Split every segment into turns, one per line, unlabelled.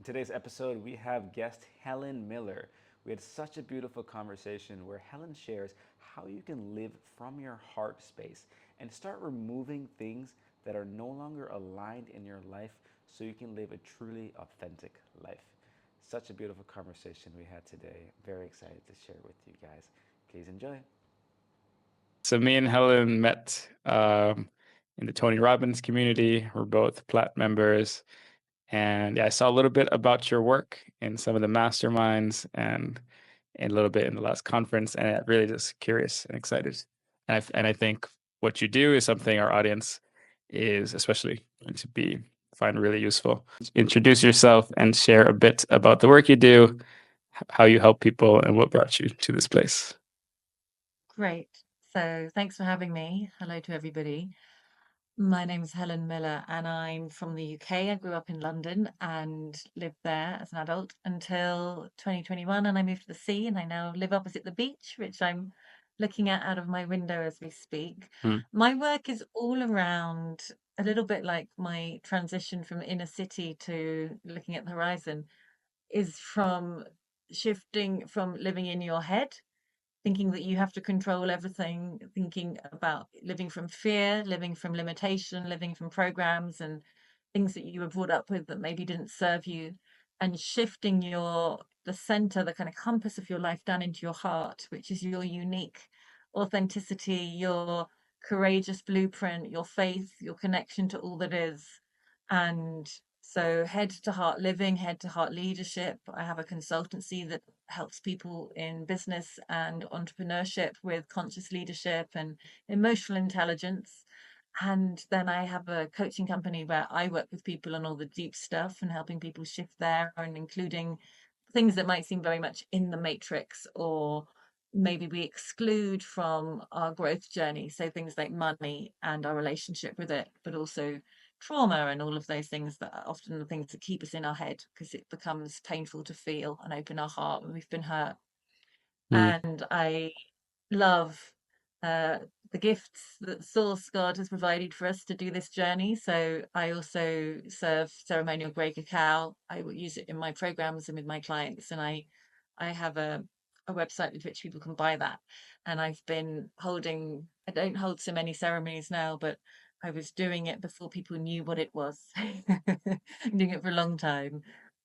today's episode, we have guest Helen Miller. We had such a beautiful conversation where Helen shares how you can live from your heart space and start removing things that are no longer aligned in your life so you can live a truly authentic life. Such a beautiful conversation we had today. Very excited to share with you guys. Please enjoy.
So me and Helen met in the Tony Robbins community. We're both Plat members, and yeah, I saw a little bit about your work in some of the masterminds and a little bit in the last conference, and it really just curious and excited. And I think what you do is something our audience is especially going to be find really useful. Introduce yourself and share a bit about the work you do, how you help people, and what brought you to this place.
Great. So thanks for having me. Hello to everybody. My name is Helen Miller and I'm from the UK. I grew up in London and lived there as an adult until 2021 and I moved to the sea and I now live opposite the beach, which I'm looking at out of my window as we speak.
Mm.
My work is all around a little bit like my transition from inner city to looking at the horizon is from shifting from living in your head, thinking that you have to control everything, thinking about living from fear, living from limitation, living from programs and things that you were brought up with that maybe didn't serve you, and shifting the center, the kind of compass of your life down into your heart, which is your unique authenticity, your courageous blueprint, your faith, your connection to all that is. And so, head to heart living, head to heart leadership. I have a consultancy that helps people in business and entrepreneurship with conscious leadership and emotional intelligence. And then I have a coaching company where I work with people on all the deep stuff and helping people shift there, and including things that might seem very much in the matrix or maybe we exclude from our growth journey. So things like money and our relationship with it, but also trauma and all of those things that are often the things that keep us in our head because it becomes painful to feel and open our heart when we've been hurt.
Mm.
And I love uh, the gifts that Source God has provided for us to do this journey. So I also serve ceremonial grey cacao. I will use it in my programs and with my clients, and I have a website with which people can buy that. And I've been holding. I don't hold so many ceremonies now, but I was doing it before people knew what it was. Doing it for a long time,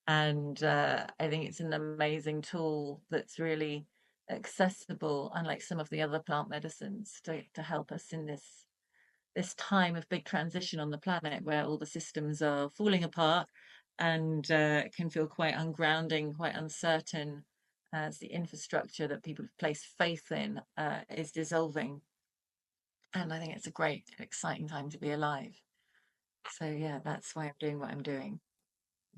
and I think it's an amazing tool that's really accessible, unlike some of the other plant medicines, to help us in this time of big transition on the planet where all the systems are falling apart and can feel quite ungrounding, quite uncertain as the infrastructure that people place faith in is dissolving. And I think it's a great, exciting time to be alive. So yeah, that's why I'm doing what I'm doing.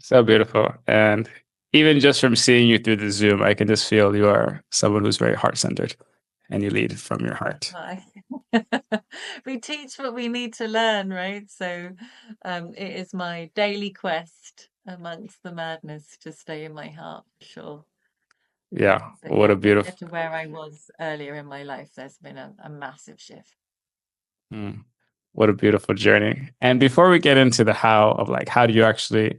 So beautiful. And even just from seeing you through the Zoom, I can just feel you are someone who's very heart centered and you lead from your heart.
Hi. We teach what we need to learn, right? So it is my daily quest amongst the madness to stay in my heart, for sure.
Yeah.
But
What
yeah,
a beautiful.
compared to where I was earlier in my life, there's been a massive shift.
Mm, what a beautiful journey. And before we get into the how of like, how do you actually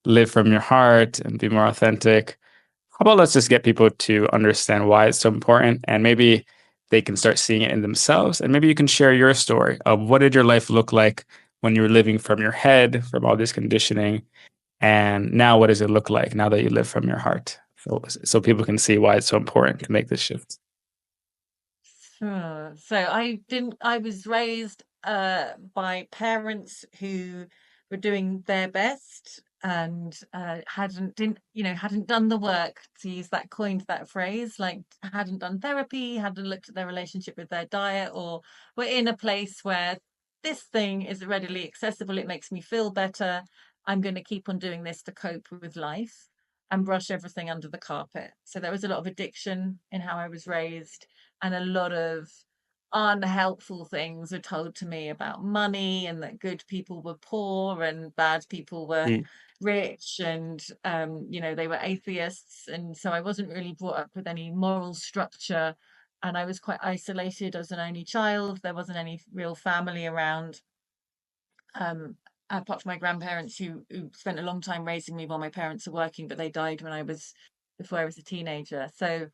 live from your heart and be more authentic? How about let's just get people to understand why it's so important and maybe they can start seeing it in themselves. And maybe you can share your story of what did your life look like when you were living from your head, from all this conditioning, and now what does it look like now that you live from your heart? So people can see why it's so important to make this shift.
Sure. So I was raised by parents who were doing their best and hadn't done the work, to use that, coined that phrase, like hadn't done therapy, hadn't looked at their relationship with their diet, or were in a place where this thing is readily accessible, it makes me feel better, I'm going to keep on doing this to cope with life and brush everything under the carpet. So there was a lot of addiction in how I was raised, and a lot of unhelpful things were told to me about money and that good people were poor and bad people were
Mm.
rich, and they were atheists, and so I wasn't really brought up with any moral structure, and I was quite isolated as an only child. There wasn't any real family around, um apart from my grandparents who spent a long time raising me while my parents were working, but they died before I was a teenager. So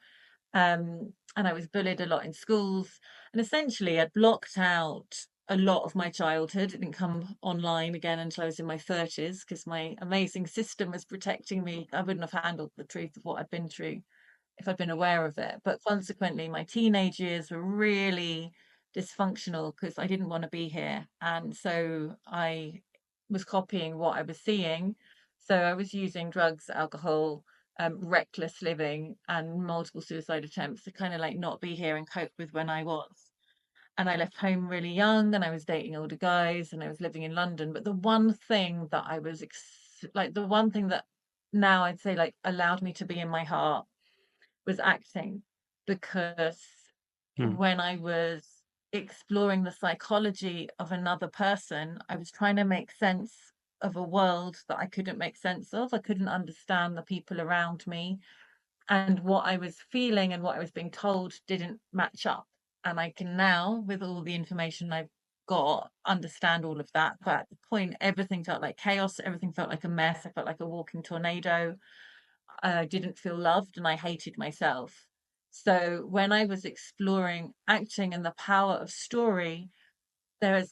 and I was bullied a lot in schools. And essentially, I'd blocked out a lot of my childhood. It didn't come online again until I was in my 30s because my amazing system was protecting me. I wouldn't have handled the truth of what I'd been through if I'd been aware of it. But consequently, my teenage years were really dysfunctional because I didn't want to be here. And so I was copying what I was seeing. So I was using drugs, alcohol, reckless living, and multiple suicide attempts to kind of like not be here and cope with when I was. And I left home really young and I was dating older guys and I was living in London. But the one thing that the one thing that now I'd say like allowed me to be in my heart was acting, because
Mm.
when I was exploring the psychology of another person, I was trying to make sense of a world that I couldn't make sense of. I couldn't understand the people around me, and what I was feeling and what I was being told didn't match up. And I can now, with all the information I've got, understand all of that. But at the point, everything felt like chaos, everything felt like a mess. I felt like a walking tornado. I didn't feel loved and I hated myself. So when I was exploring acting and the power of story, there is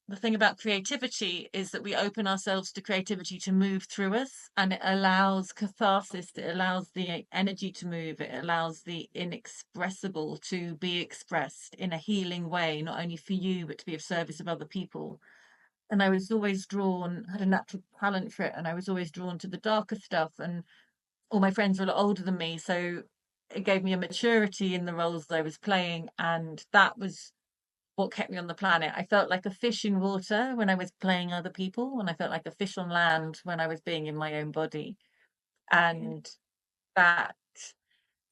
the thing about creativity is that we open ourselves to creativity to move through us, and it allows catharsis, it allows the energy to move, it allows the inexpressible to be expressed in a healing way, not only for you, but to be of service of other people. And I was always drawn, had a natural talent for it, and I was always drawn to the darker stuff. And all my friends were a lot older than me, so it gave me a maturity in the roles that I was playing, and that was what kept me on the planet. I felt like a fish in water when I was playing other people, and I felt like a fish on land when I was being in my own body. And that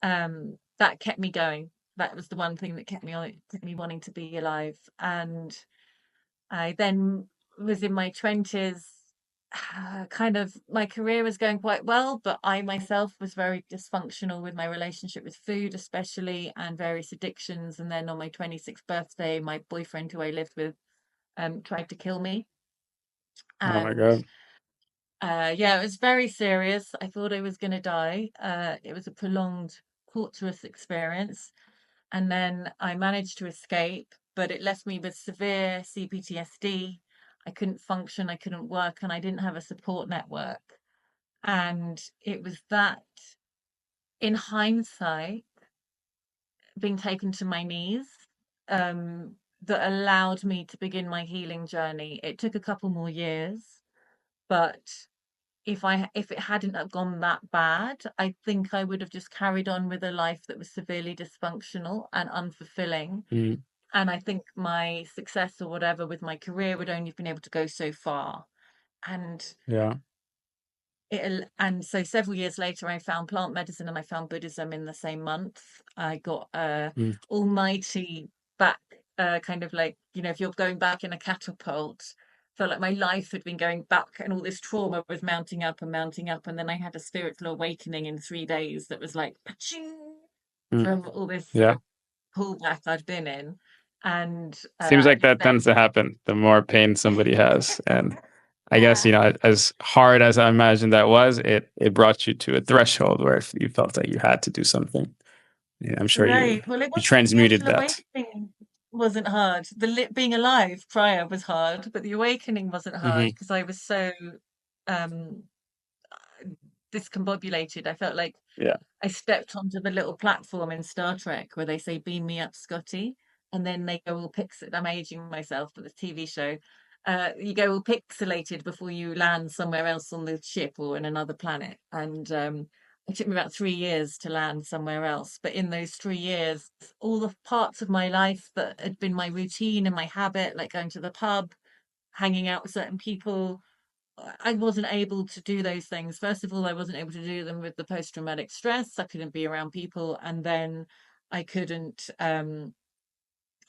that kept me going. That was the one thing that kept me wanting to be alive. And I then was in my 20s. Kind of my career was going quite well, but I myself was very dysfunctional with my relationship with food, especially, and various addictions. And then on my 26th birthday, my boyfriend, who I lived with, tried to kill me.
Oh my
And
God.
yeah, it was very serious. I thought I was going to die. It was a prolonged, torturous experience. And then I managed to escape, but it left me with severe CPTSD. I couldn't function, I couldn't work, and I didn't have a support network. And it was that, in hindsight, being taken to my knees, that allowed me to begin my healing journey. It took a couple more years, but if it hadn't have gone that bad, I think I would have just carried on with a life that was severely dysfunctional and unfulfilling.
Mm.
And I think my success or whatever with my career would only have been able to go so far. And
Yeah.
and so several years later, I found plant medicine and I found Buddhism in the same month. I got
Mm.
almighty back, kind of like, if you're going back in a catapult, felt like my life had been going back and all this trauma was mounting up and mounting up. And then I had a spiritual awakening in 3 days that was like, pa-ching,
Mm.
from all this
Yeah.
pullback I'd been in. And
Seems
I
like
just
that
said,
tends to happen the more pain somebody has. And I guess,
yeah,
as hard as I imagine that was, it brought you to a threshold where you felt like you had to do something. Yeah, I'm sure you
right. Well, it
you
wasn't the
transmuted
actual
that.
awakening wasn't hard. Being alive prior was hard, but the awakening wasn't hard
Hmm.
because I was so um discombobulated. I felt like
Yeah.
I stepped onto the little platform in Star Trek where they say "Beam me up, Scotty," and then they go all pixelated. I'm aging myself, but the TV show, you go all pixelated before you land somewhere else on the ship or in another planet. And it took me about 3 years to land somewhere else. But in those 3 years, all the parts of my life that had been my routine and my habit, like going to the pub, hanging out with certain people, I wasn't able to do those things. First of all, I wasn't able to do them with the post-traumatic stress. I couldn't be around people, and then I couldn't.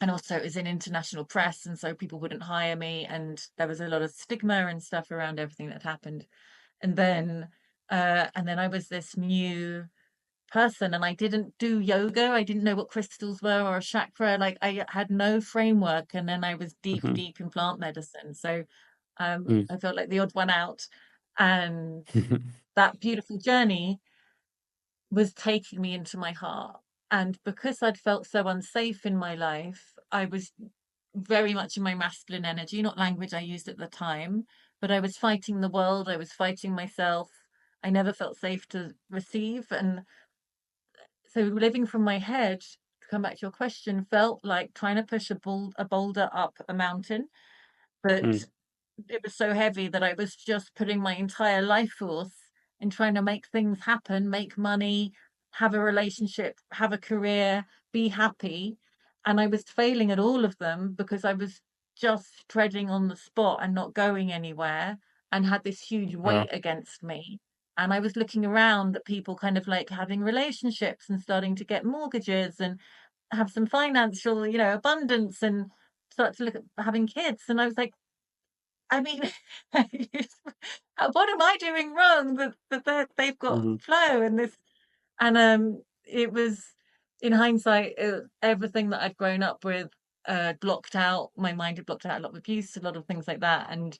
And also, it was in international press, and so people wouldn't hire me, and there was a lot of stigma and stuff around everything that happened. And then I was this new person, and I didn't do yoga. I didn't know what crystals were or a chakra. Like I had no framework, and then I was deep,
Hmm.
deep in plant medicine. So
Mm.
I felt like the odd one out. And that beautiful journey was taking me into my heart. And because I'd felt so unsafe in my life, I was very much in my masculine energy, not language I used at the time, but I was fighting the world, I was fighting myself. I never felt safe to receive. And so living from my head, to come back to your question, felt like trying to push a boulder up a mountain. But
Mm.
it was so heavy that I was just putting my entire life force in trying to make things happen, make money, have a relationship, have a career, be happy. And I was failing at all of them because I was just treading on the spot and not going anywhere, and had this huge
Wow.
weight against me. And I was looking around at people kind of like having relationships and starting to get mortgages and have some financial, abundance, and start to look at having kids. And I was like, I mean, what am I doing wrong that they've got
Mhm.
flow and this? And it was, in hindsight, everything that I'd grown up with blocked out. My mind had blocked out a lot of abuse, a lot of things like that, and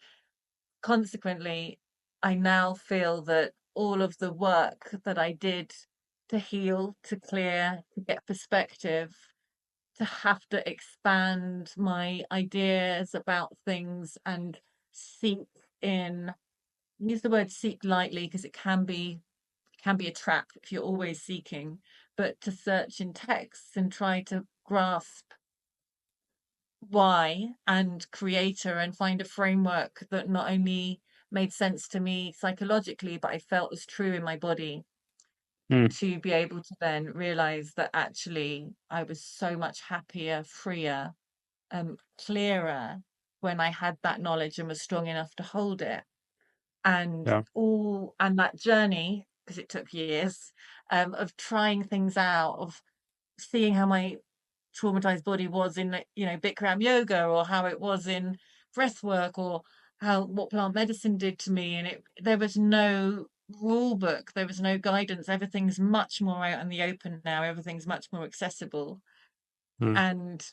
consequently, I now feel that all of the work that I did to heal, to clear, to get perspective, to have to expand my ideas about things and seek in, use the word seek lightly because it can be a trap if you're always seeking, but to search in texts and try to grasp why and creator and find a framework that not only made sense to me psychologically, but I felt was true in my body,
Mm.
to be able to then realize that actually I was so much happier, freer, clearer when I had that knowledge and was strong enough to hold it.
Yeah.
And that journey, because it took years, of trying things out, of seeing how my traumatized body was in, Bikram yoga, or how it was in breath work, or how what plant medicine did to me. And there was no rule book, there was no guidance. Everything's much more out in the open now, everything's much more accessible.
Mm.
And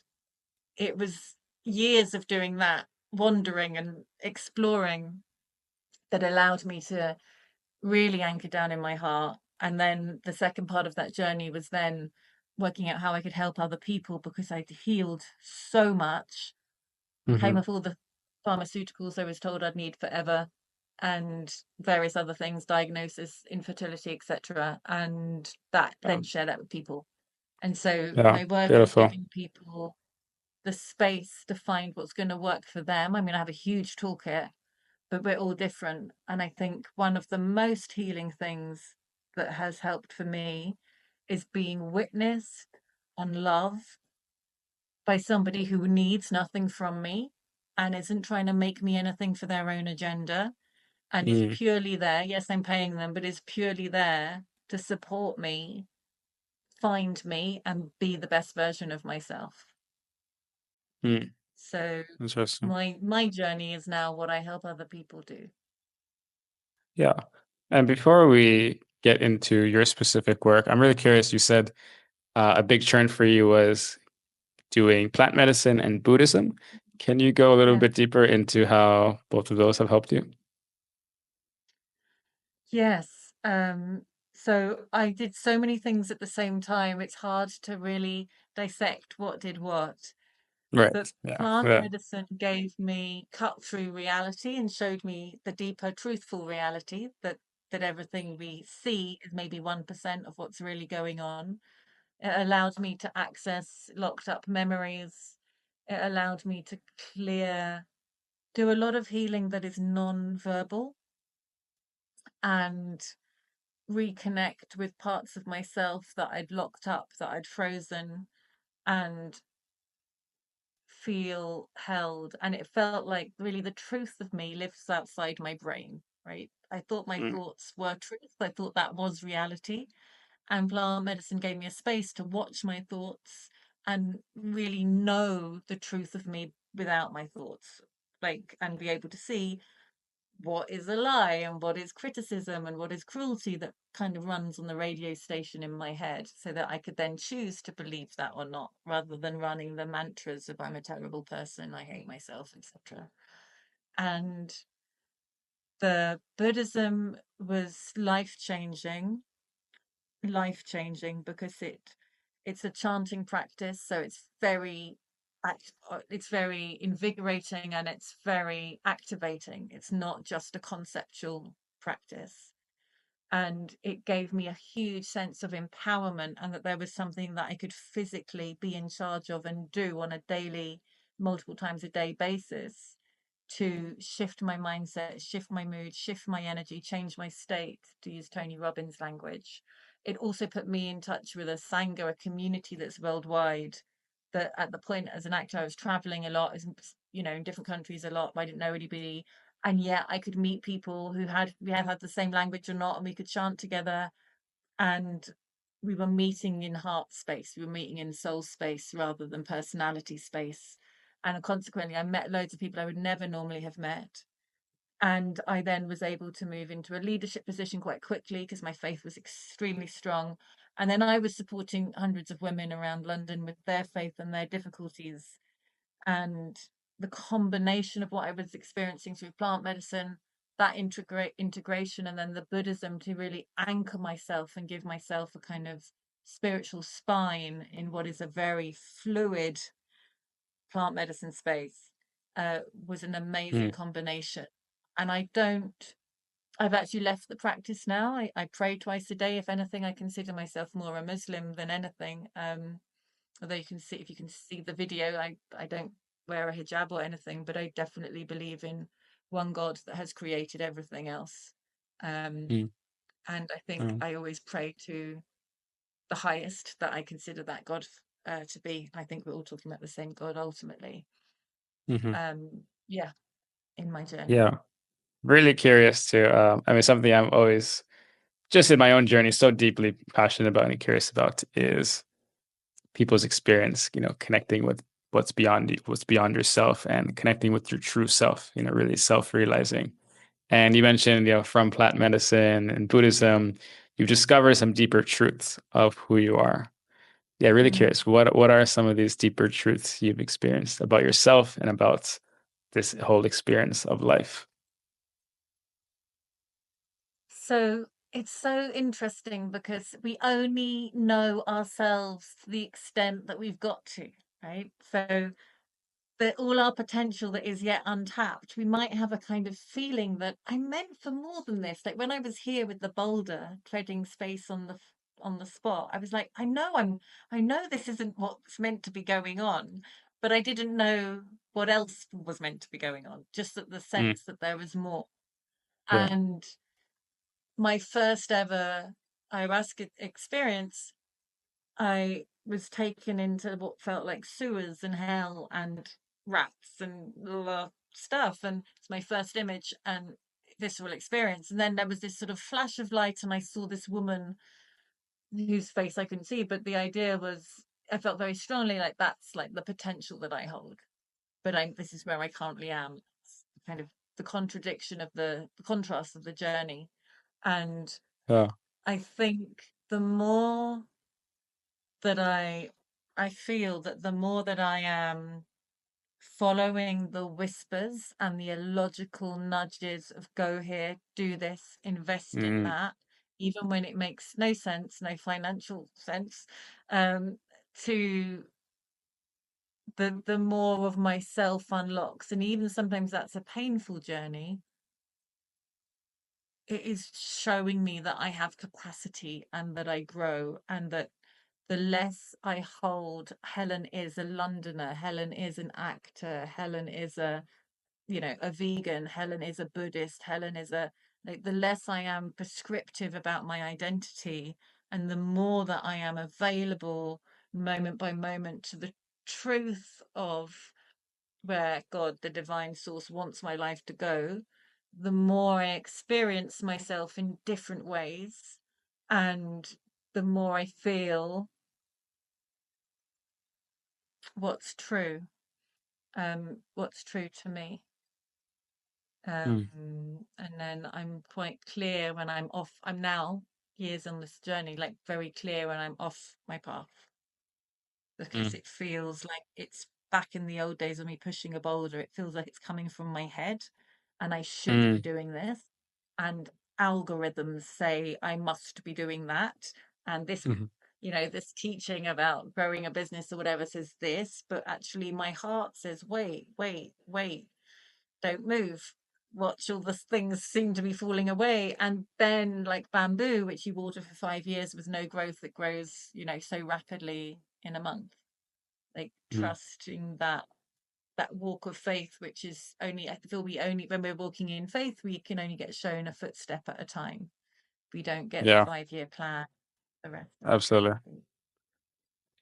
it was years of doing that, wandering and exploring, that allowed me to really anchor down in my heart. And then the second part of that journey was then working out how I could help other people, because I'd healed so much, came
Mhm.
off all the pharmaceuticals I was told I'd need forever, and various other things, diagnosis, infertility, etc. And that
Yeah.
then share that with people. And so
Yeah.
my work is
Beautiful.
giving people the space to find what's going to work for them. I mean, I have a huge toolkit, but we're all different. And I think one of the most healing things that has helped for me is being witnessed and loved by somebody who needs nothing from me and isn't trying to make me anything for their own agenda, and is
Mm.
purely there. Yes, I'm paying them, but is purely there to support me, find me, and be the best version of myself.
Mm.
So
Interesting.
my journey is now what I help other people do.
Yeah. And before we get into your specific work, I'm really curious. You said a big churn for you was doing plant medicine and Buddhism. Can you go a little
Yeah.
bit deeper into how both of those have helped you?
Yes. So I did so many things at the same time. It's hard to really dissect what did what. But
Right. Yeah.
plant
Yeah.
medicine gave me cut through reality and showed me the deeper, truthful reality that everything we see is maybe 1% of what's really going on. It allowed me to access locked up memories. It allowed me to clear, do a lot of healing that is non-verbal, and reconnect with parts of myself that I'd locked up, that I'd frozen, and feel held. And it felt like really the truth of me lives outside my brain, right? I thought my
Mm.
thoughts were truth. I thought that was reality. And plant medicine gave me a space to watch my thoughts and really know the truth of me without my thoughts, like, and be able to see what is a lie and what is criticism and what is cruelty that kind of runs on the radio station in my head, so that I could then choose to believe that or not, rather than running the mantras of I'm a terrible person, I hate myself, etc. And the Buddhism was life changing because it's a chanting practice, so it's very invigorating and it's very activating. It's not just a conceptual practice. And it gave me a huge sense of empowerment, and that there was something that I could physically be in charge of and do on a daily, multiple times a day basis to shift my mindset, shift my mood, shift my energy, change my state, to use Tony Robbins' language. It also put me in touch with a Sangha, a community that's worldwide. That at the point as an actor, I was traveling a lot, in different countries a lot, but I didn't know anybody. And yet I could meet people who had the same language or not, and we could chant together. And we were meeting in heart space, we were meeting in soul space rather than personality space. And consequently, I met loads of people I would never normally have met. And I then was able to move into a leadership position quite quickly because my faith was extremely strong. And then I was supporting hundreds of women around London with their faith and their difficulties. And the combination of what I was experiencing through plant medicine, that integration, and then the Buddhism to really anchor myself and give myself a kind of spiritual spine in what is a very fluid plant medicine space, was an amazing combination. And I've actually left the practice now. I pray twice a day. If anything, I consider myself more a Muslim than anything. Although if you can see the video, I don't wear a hijab or anything, but I definitely believe in one God that has created everything else. Um,
Mm.
and I think I always pray to the highest that I consider that God to be. I think we're all talking about the same God ultimately.
Mm-hmm.
Yeah, in my journey.
Yeah, really curious to. I mean, something I'm always just in my own journey so deeply passionate about and curious about is people's experience. Connecting with what's beyond yourself and connecting with your true self. Really self-realizing. And you mentioned, from plant medicine and Buddhism, you've discovered some deeper truths of who you are. Yeah, really curious. What are some of these deeper truths you've experienced about yourself and about this whole experience of life?
So it's so interesting because we only know ourselves to the extent that we've got to, right? So all our potential that is yet untapped, we might have a kind of feeling that I'm meant for more than this. Like when I was here with the boulder, treading space on the spot, I was like, I know this isn't what's meant to be going on, but I didn't know what else was meant to be going on. Just that the
Mm,
sense that there was more.
yeah.
And my first ever ayahuasca experience, I was taken into what felt like sewers and hell and rats and stuff. And it's my first image and visceral experience. And then there was this sort of flash of light, and I saw this woman whose face I couldn't see. But the idea was, I felt very strongly like that's like the potential that I hold. But this is where I currently am. It's kind of the contradiction of the contrast of the journey. And
Yeah.
I think the more that I feel that the more that I am following the whispers and the illogical nudges of go here, do this, invest in
Mm,
that, even when it makes no sense, no financial sense, um, to the more of myself unlocks. And even sometimes that's a painful journey. It is showing me that I have capacity and that I grow, and that the less I hold, Helen is a Londoner, Helen is an actor, Helen is a vegan, Helen is a Buddhist, Helen is like, the less I am prescriptive about my identity, and the more that I am available moment by moment to the truth of where God, the divine source, wants my life to go, the more I experience myself in different ways, and the more I feel what's true, what's true to me.
mm,
And then I'm quite clear when I'm off. I'm now years on this journey, like very clear when I'm off my path, because
mm,
it feels like it's back in the old days of me pushing a boulder. It feels like it's coming from my head. and I should be
Mm.
doing this, and algorithms say I must be doing that, and this,
Mhm.
this teaching about growing a business or whatever says this, but actually my heart says, wait, wait, wait, don't move. Watch, all the things seem to be falling away. And then, like bamboo, which you water for 5 years with no growth, that grows, so rapidly in a month. Like
Mm.
trusting that walk of faith, which is only, I feel we only, when we're walking in faith, we can only get shown a footstep at a time. We don't get the
Yeah,
5-year plan, the rest of it.
absolutely.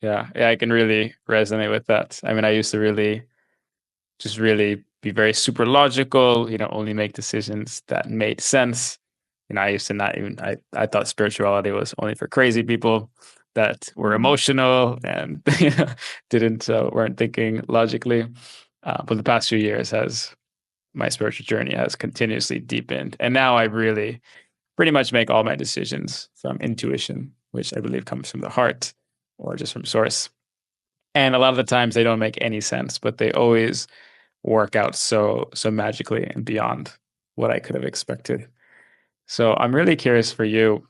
Yeah, yeah, I can really resonate with that. I mean, I used to really be very super logical, only make decisions that made sense. I used to not even I thought spirituality was only for crazy people that were
Mhm.
emotional and didn't weren't thinking logically. But the past few years has my spiritual journey has continuously deepened, and now I really pretty much make all my decisions from intuition, which I believe comes from the heart or just from source. And a lot of the times they don't make any sense, but they always work out so magically and beyond what I could have expected. So I'm really curious for you.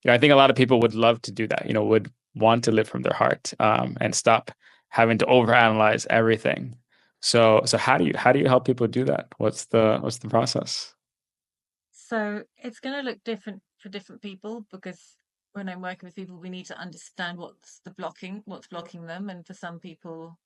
I think a lot of people would love to do that, would want to live from their heart, and stop having to overanalyze everything. So how do you help people do that? What's the process?
So it's going to look different for different people, because when I'm working with people, we need to understand what's blocking them. And for some people,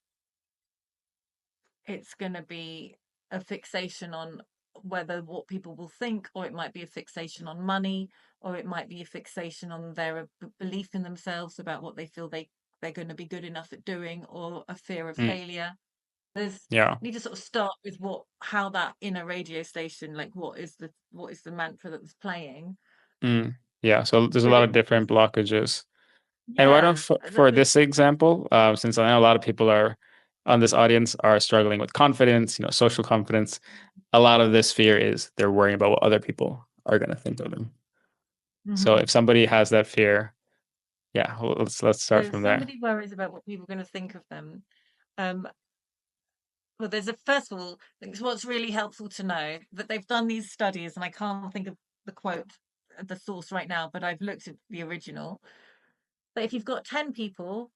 it's going to be a fixation on whether what people will think, or it might be a fixation on money, or it might be a fixation on their belief in themselves about what they feel they're going to be good enough at doing, or a fear of
Mm,
failure. There's
yeah.
need to sort of start with how that inner radio station, like what is the mantra that's playing.
Mm, yeah. So there's a
But
lot
it
of different blockages. And why don't
yeah,
for this example, since I know a lot of people are on this audience are struggling with confidence, social confidence, a lot of this fear is they're worrying about what other people are going to think of them. So
mhm.
if somebody has that fear, yeah, well, let's
So
start
if
from there.
somebody worries about what people are going to think of them, um, well, first of all, I think what's really helpful to know that they've done these studies, and I can't think of the quote, the source right now, but I've looked at the original. But if you've got 10 people,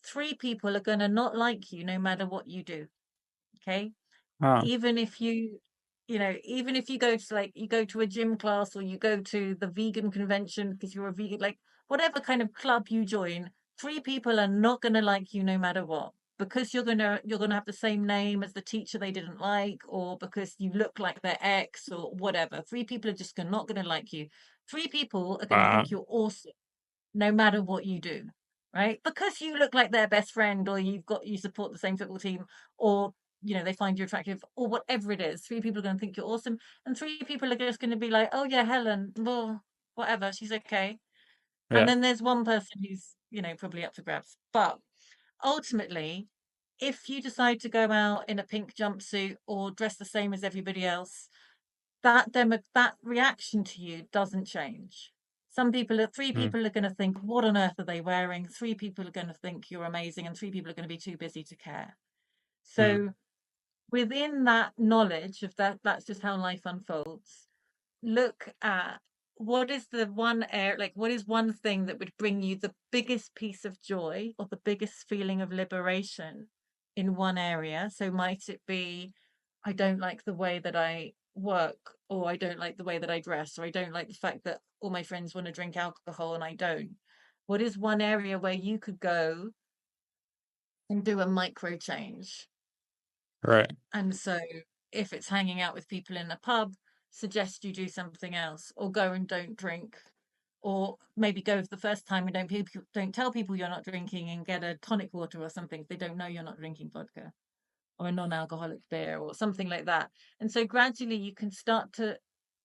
3 people are going to not like you no matter what you do. Okay.
Ah,
Even if you go to, like, you go to a gym class, or you go to the vegan convention because you're a vegan, like whatever kind of club you join, 3 people are not going to like you no matter what, because you're gonna have the same name as the teacher they didn't like, or because you look like their ex, or whatever. 3 people are just not going to like you. 3 people are going to
ah,
think you're awesome no matter what you do, right? Because you look like their best friend, or you support the same football team, or they find you attractive, or whatever it is. 3 people are going to think you're awesome, and 3 people are just going to be like, oh yeah, Helen, well, whatever, she's okay. And
yeah.
then there's one person who's probably up for grabs. But ultimately, if you decide to go out in a pink jumpsuit or dress the same as everybody else, that reaction to you doesn't change. Three
Mm,
people are going to think, what on earth are they wearing? 3 people are going to think you're amazing, and 3 people are going to be too busy to care.
mm,
So within that knowledge of that, that's just how life unfolds. Look at what is the one air like what is one thing that would bring you the biggest piece of joy, or the biggest feeling of liberation in one area. So might it be, I don't like the way that I work, or I don't like the way that I dress, or I don't like the fact that all my friends want to drink alcohol and I don't. What is one area where you could go and do a micro change?
right.
And so if it's hanging out with people in a pub, suggest you do something else, or go and don't drink, or maybe go for the first time and don't tell people you're not drinking, and get a tonic water or something. They don't know you're not drinking vodka, or a non-alcoholic beer, or something like that. And so gradually you can start to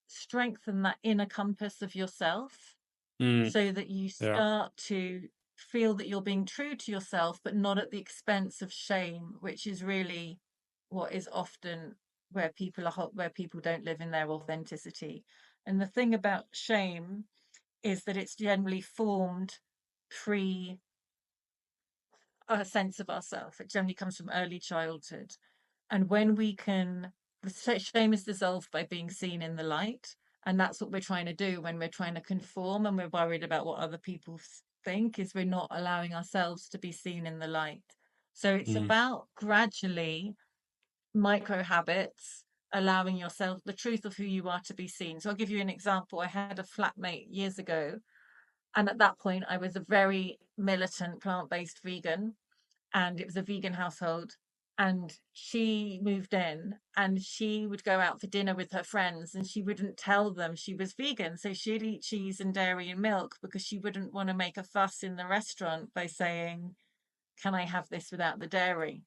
strengthen that inner compass of yourself,
Mm,
so that you
yeah.
start to feel that you're being true to yourself, but not at the expense of shame, which is really what is often where people don't live in their authenticity. And the thing about shame is that it's generally formed pre a sense of ourself. It generally comes from early childhood. And when we can the shame is dissolved by being seen in the light. And that's what we're trying to do when we're trying to conform and we're worried about what other people think, is we're not allowing ourselves to be seen in the light. So it's
Mm.
about gradually micro habits, allowing yourself the truth of who you are to be seen. So I'll give you an example. I had a flatmate years ago, and at that point I was a very militant plant-based vegan, and it was a vegan household. And she moved in and she would go out for dinner with her friends and she wouldn't tell them she was vegan. So she'd eat cheese and dairy and milk because she wouldn't want to make a fuss in the restaurant by saying, "Can I have this without the dairy?"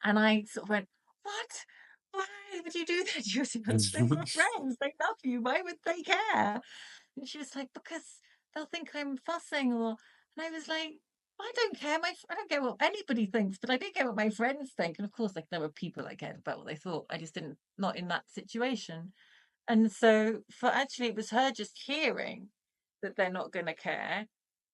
And I sort of went, "What? Why would you do that?" She was like, "They're your friends. They love you. Why would they care?" And she was like, "Because they'll think I'm fussing." Or, and I was like, "I don't care. I don't care what anybody thinks, but I do care what my friends think." And of course, like there were people that cared about what they thought. I just didn't, not in that situation. And so for actually, it was her just hearing that they're not going to care,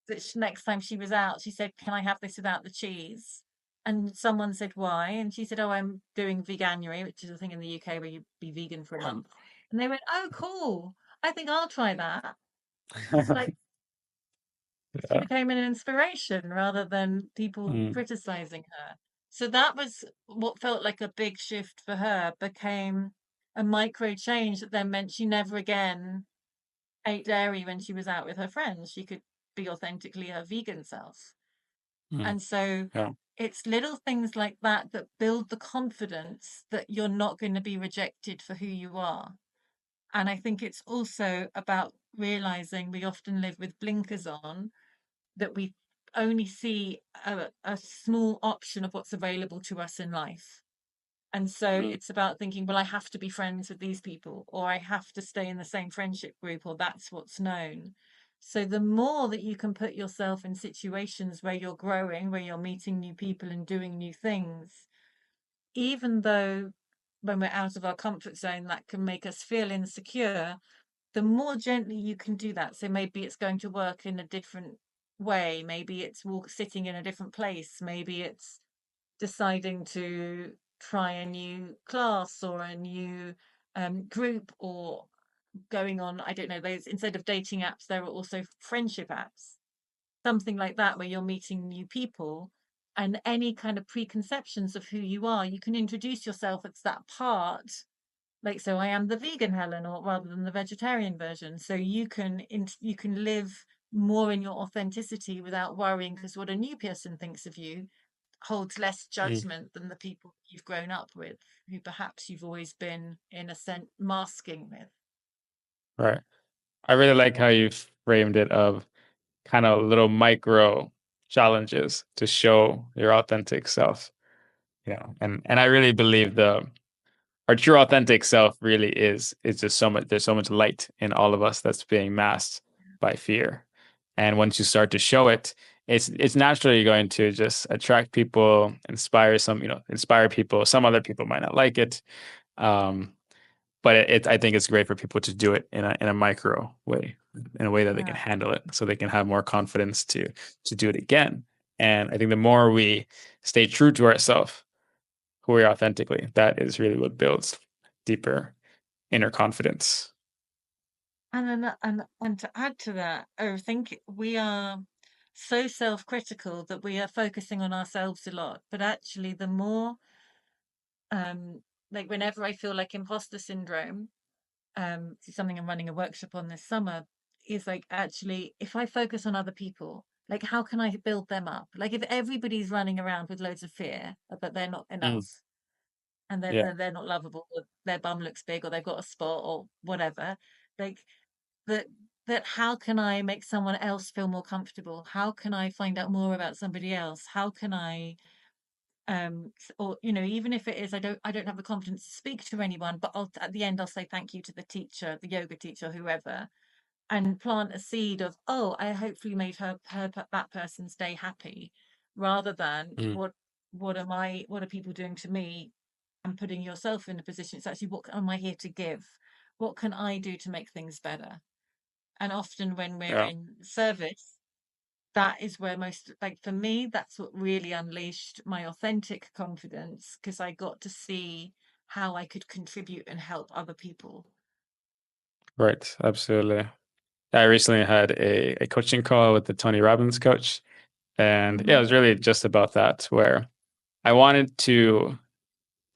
that next time she was out, she said, "Can I have this without the cheese?" And someone said, "Why?" And she said, "Oh, I'm doing veganuary," which is a thing in the UK where you be vegan for a month. And they went, "Oh, cool. I think I'll try that." Like, she
Yeah.
became an inspiration rather than people
Mm.
criticizing her. So that was what felt like a big shift for her, became a micro change that then meant she never again ate dairy when she was out with her friends. She could be authentically her vegan self.
Mm.
And so
Yeah.
it's little things like that that build the confidence that you're not going to be rejected for who you are. And I think it's also about realizing we often live with blinkers on, that we only see a small option of what's available to us in life. And so
Mm.
it's about thinking, well, I have to be friends with these people, or I have to stay in the same friendship group, or that's what's known. So the more that you can put yourself in situations where you're growing, where you're meeting new people and doing new things, even though when we're out of our comfort zone, that can make us feel insecure, the more gently you can do that. So maybe it's going to work in a different way. Maybe it's sitting in a different place. Maybe it's deciding to try a new class or a new group, or going on, I don't know, those, instead of dating apps, there are also friendship apps, something like that, where you're meeting new people. And any kind of preconceptions of who you are, you can introduce yourself as that part, like, so I am the vegan Helen, or rather than the vegetarian version. So you can live more in your authenticity without worrying, because what a new person thinks of you holds less
Mm.
judgment than the people you've grown up with, who perhaps you've always been, in a sense, masking with.
Right. I really like how you framed it of kind of little micro challenges to show your authentic self. And I really believe the our true authentic self really is just so much, there's so much light in all of us that's being masked by fear. And once you start to show it, it's naturally going to just attract people, inspire people. Some other people might not like it. Um, but I think it's great for people to do it in a micro way, in a way that they can
Yeah.
handle it, so they can have more confidence to do it again. And I think the more we stay true to ourselves, who we are authentically, that is really what builds deeper inner confidence.
And to add to that, I think we are so self-critical that we are focusing on ourselves a lot. But actually, the more, um, like whenever I feel like imposter syndrome, something I'm running a workshop on this summer, is like, actually, if I focus on other people, like how can I build them up? Like if everybody's running around with loads of fear that they're not
Mm.
enough, and
Yeah.
they're not lovable, or their bum looks big, or they've got a spot, or whatever, like that that how can I make someone else feel more comfortable? How can I find out more about somebody else? How can I, or even if it is, I don't have the confidence to speak to anyone, but at the end I'll say thank you to the teacher, the yoga teacher, whoever, and plant a seed of, oh, I hopefully made that person's day happy, rather than
Mm.
what are people doing to me, and putting yourself in a position. It's actually, what am I here to give? What can I do to make things better? And often when we're
Yeah.
in service, that is where most, like for me, that's what really unleashed my authentic confidence, because I got to see how I could contribute and help other people.
Right. Absolutely. I recently had a coaching call with the Tony Robbins coach. And yeah, it
Hmm.
was really just about that, where I wanted to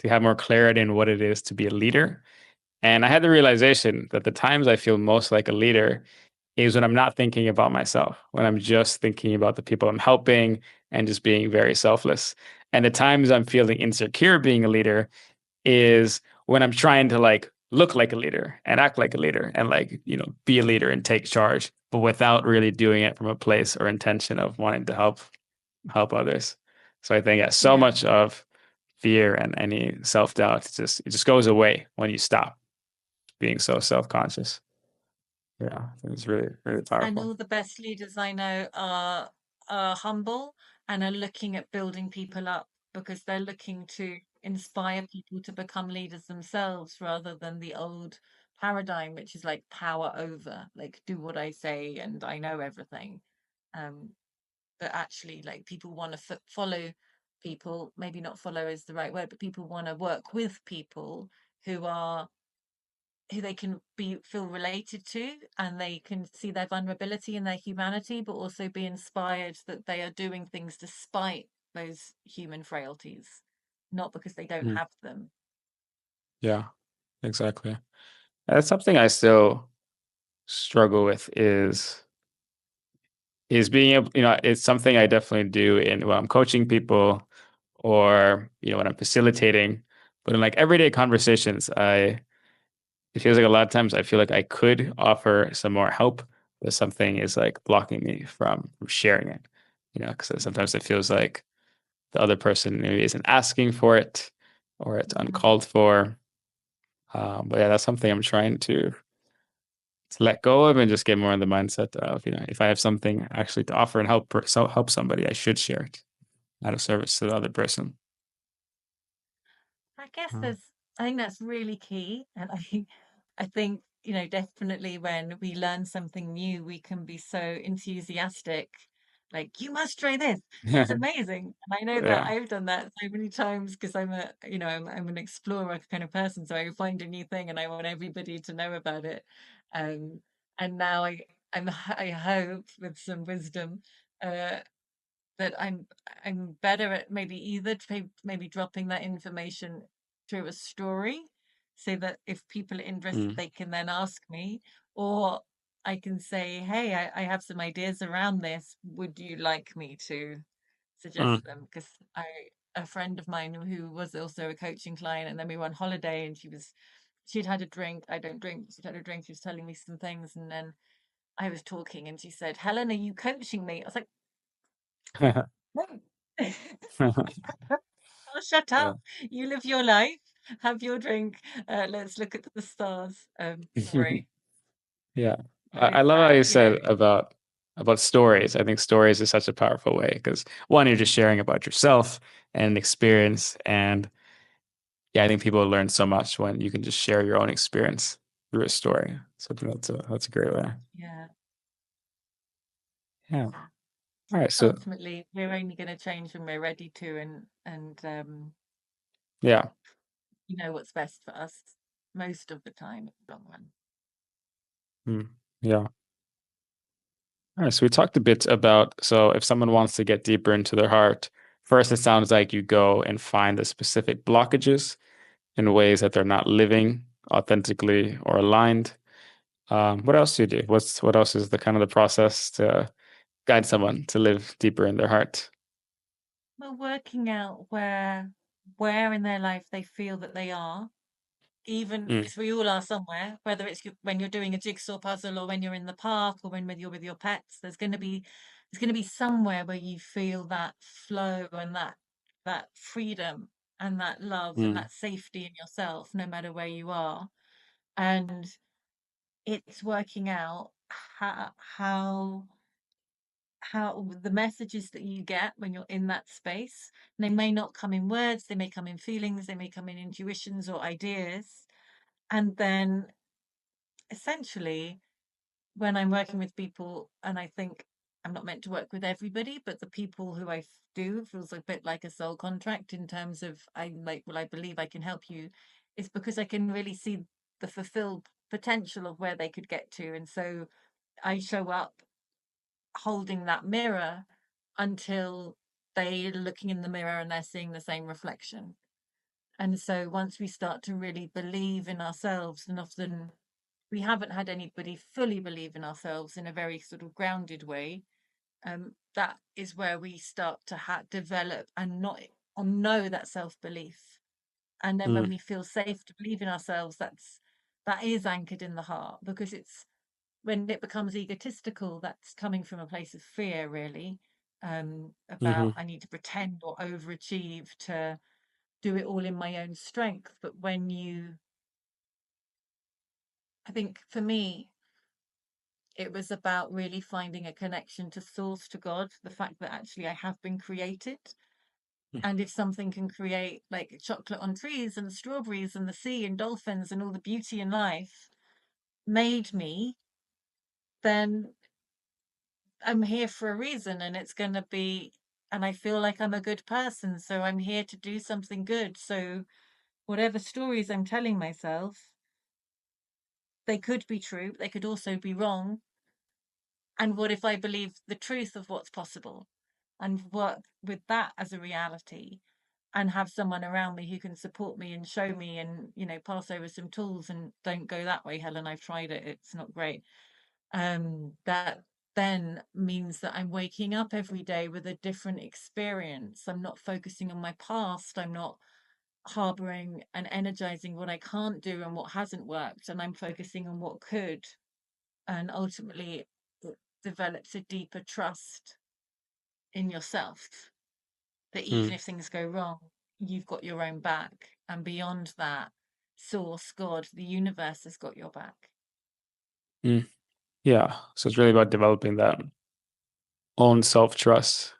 have more clarity in what it is to be a leader. And I had the realization that the times I feel most like a leader is when I'm not thinking about myself, when I'm just thinking about the people I'm helping and just being very selfless. And the times I'm feeling insecure being a leader is when I'm trying to like look like a leader and act like a leader and like, be a leader and take charge, but without really doing it from a place or intention of wanting to help others. So I think yeah, so
Yeah.
much of fear and any self-doubt it just goes away when you stop being so self-conscious. Yeah, I think it's really, really
And
powerful.
all the best leaders I know are humble and are looking at building people up because they're looking to inspire people to become leaders themselves rather than the old paradigm, which is like power over, like do what I say and I know everything. Um, but actually, like people want to follow people, maybe not follow is the right word, but people want to work with people who are who they can be feel related to, and they can see their vulnerability and their humanity, but also be inspired that they are doing things despite those human frailties, not because they don't
Mm,
have them.
yeah, exactly. That's something I still struggle with is being able, it's something I definitely do in when I'm coaching people or, when I'm facilitating, but in like everyday conversations, it feels like a lot of times I feel like I could offer some more help, but something is like blocking me from sharing it, because sometimes it feels like the other person maybe isn't asking for it or it's
Mhm.
uncalled for. But yeah, that's something I'm trying to let go of and just get more in the mindset of, if I have something actually to offer and help somebody, I should share it out of service to the other person.
I guess
Mm.
there's, I think that's really key. And I think, definitely when we learn something new, we can be so enthusiastic, like, you must try this. It's amazing. And I know that
Yeah.
I've done that so many times because I'm an explorer kind of person. So I find a new thing and I want everybody to know about it. Um, and now I hope with some wisdom, uh, that I'm better at maybe either maybe dropping that information through a story so that if people are interested
Mm,
they can then ask me, or I can say, hey, I have some ideas around this, would you like me to
mm,
suggest them? Because I a friend of mine who was also a coaching client, and then we were on holiday and she'd had a drink. I don't drink. She'd had a drink. She was telling me some things, and then I was talking and she said, Helen, are you coaching me? I was like, no. Oh, shut
yeah.
up. You live your life. Have your drink. Let's look at the stars. Sorry.
Yeah.
But
I
it's
love how
that,
you said about stories. I think stories is such a powerful way because one, you're just sharing about yourself and an experience. And yeah, I think people learn so much when you can just share your own experience through a story. So I think that's a great way.
yeah.
Yeah. All right. So
Ultimately, we're only going to change when we're ready to, and
yeah.
you know what's best for us most of the time in the long run.
Mm, yeah. All right. So we talked a bit about so if someone wants to get deeper into their heart, first it sounds like you go and find the specific blockages in ways that they're not living authentically or aligned. What else do you do? What else is the kind of the process to guide someone to live deeper in their heart?
Well, working out where in their life they feel that they are, even
Mm,
because we all are somewhere, whether it's when you're doing a jigsaw puzzle or when you're in the park or when you're with your pets, there's going to be somewhere where you feel that flow and that freedom and that love and
mm,
that safety in yourself, no matter where you are. And it's working out how how the messages that you get when you're in that space, they may not come in words, they may come in feelings, they may come in intuitions or ideas. And then essentially, when I'm working with people, and I think I'm not meant to work with everybody, but the people who do feels a bit like a soul contract in terms of I'm like, well, I believe I can help you is because I can really see the fulfilled potential of where they could get to. And so I show up holding that mirror until they're looking in the mirror and they're seeing the same reflection. And so once we start to really believe in ourselves, and often we haven't had anybody fully believe in ourselves in a very sort of grounded way, that is where we start to develop and not and know that self-belief. And then when
Mm.
we feel safe to believe in ourselves, that is anchored in the heart, because it's when it becomes egotistical, that's coming from a place of fear, really, about
Mm-hmm.
I need to pretend or overachieve to do it all in my own strength. But when I think for me, it was about really finding a connection to source, to God, the fact that actually I have been created. And if something can create like chocolate on trees and strawberries and the sea and dolphins and all the beauty in life made me, then I'm here for a reason, and it's going to be, and I feel like I'm a good person. So I'm here to do something good. So whatever stories I'm telling myself, they could be true, they could also be wrong. And what if I believe the truth of what's possible and work with that as a reality, and have someone around me who can support me and show me and, pass over some tools and don't go that way, Helen, I've tried it, it's not great. That then means that I'm waking up every day with a different experience. I'm not focusing on my past. I'm not harboring and energizing what I can't do and what hasn't worked. And I'm focusing on what could. And ultimately, it develops a deeper trust in yourself, that even
Mm.
if things go wrong, you've got your own back. And beyond that, source, God, the universe has got your back.
Mm. Yeah. So it's really about developing that own self-trust.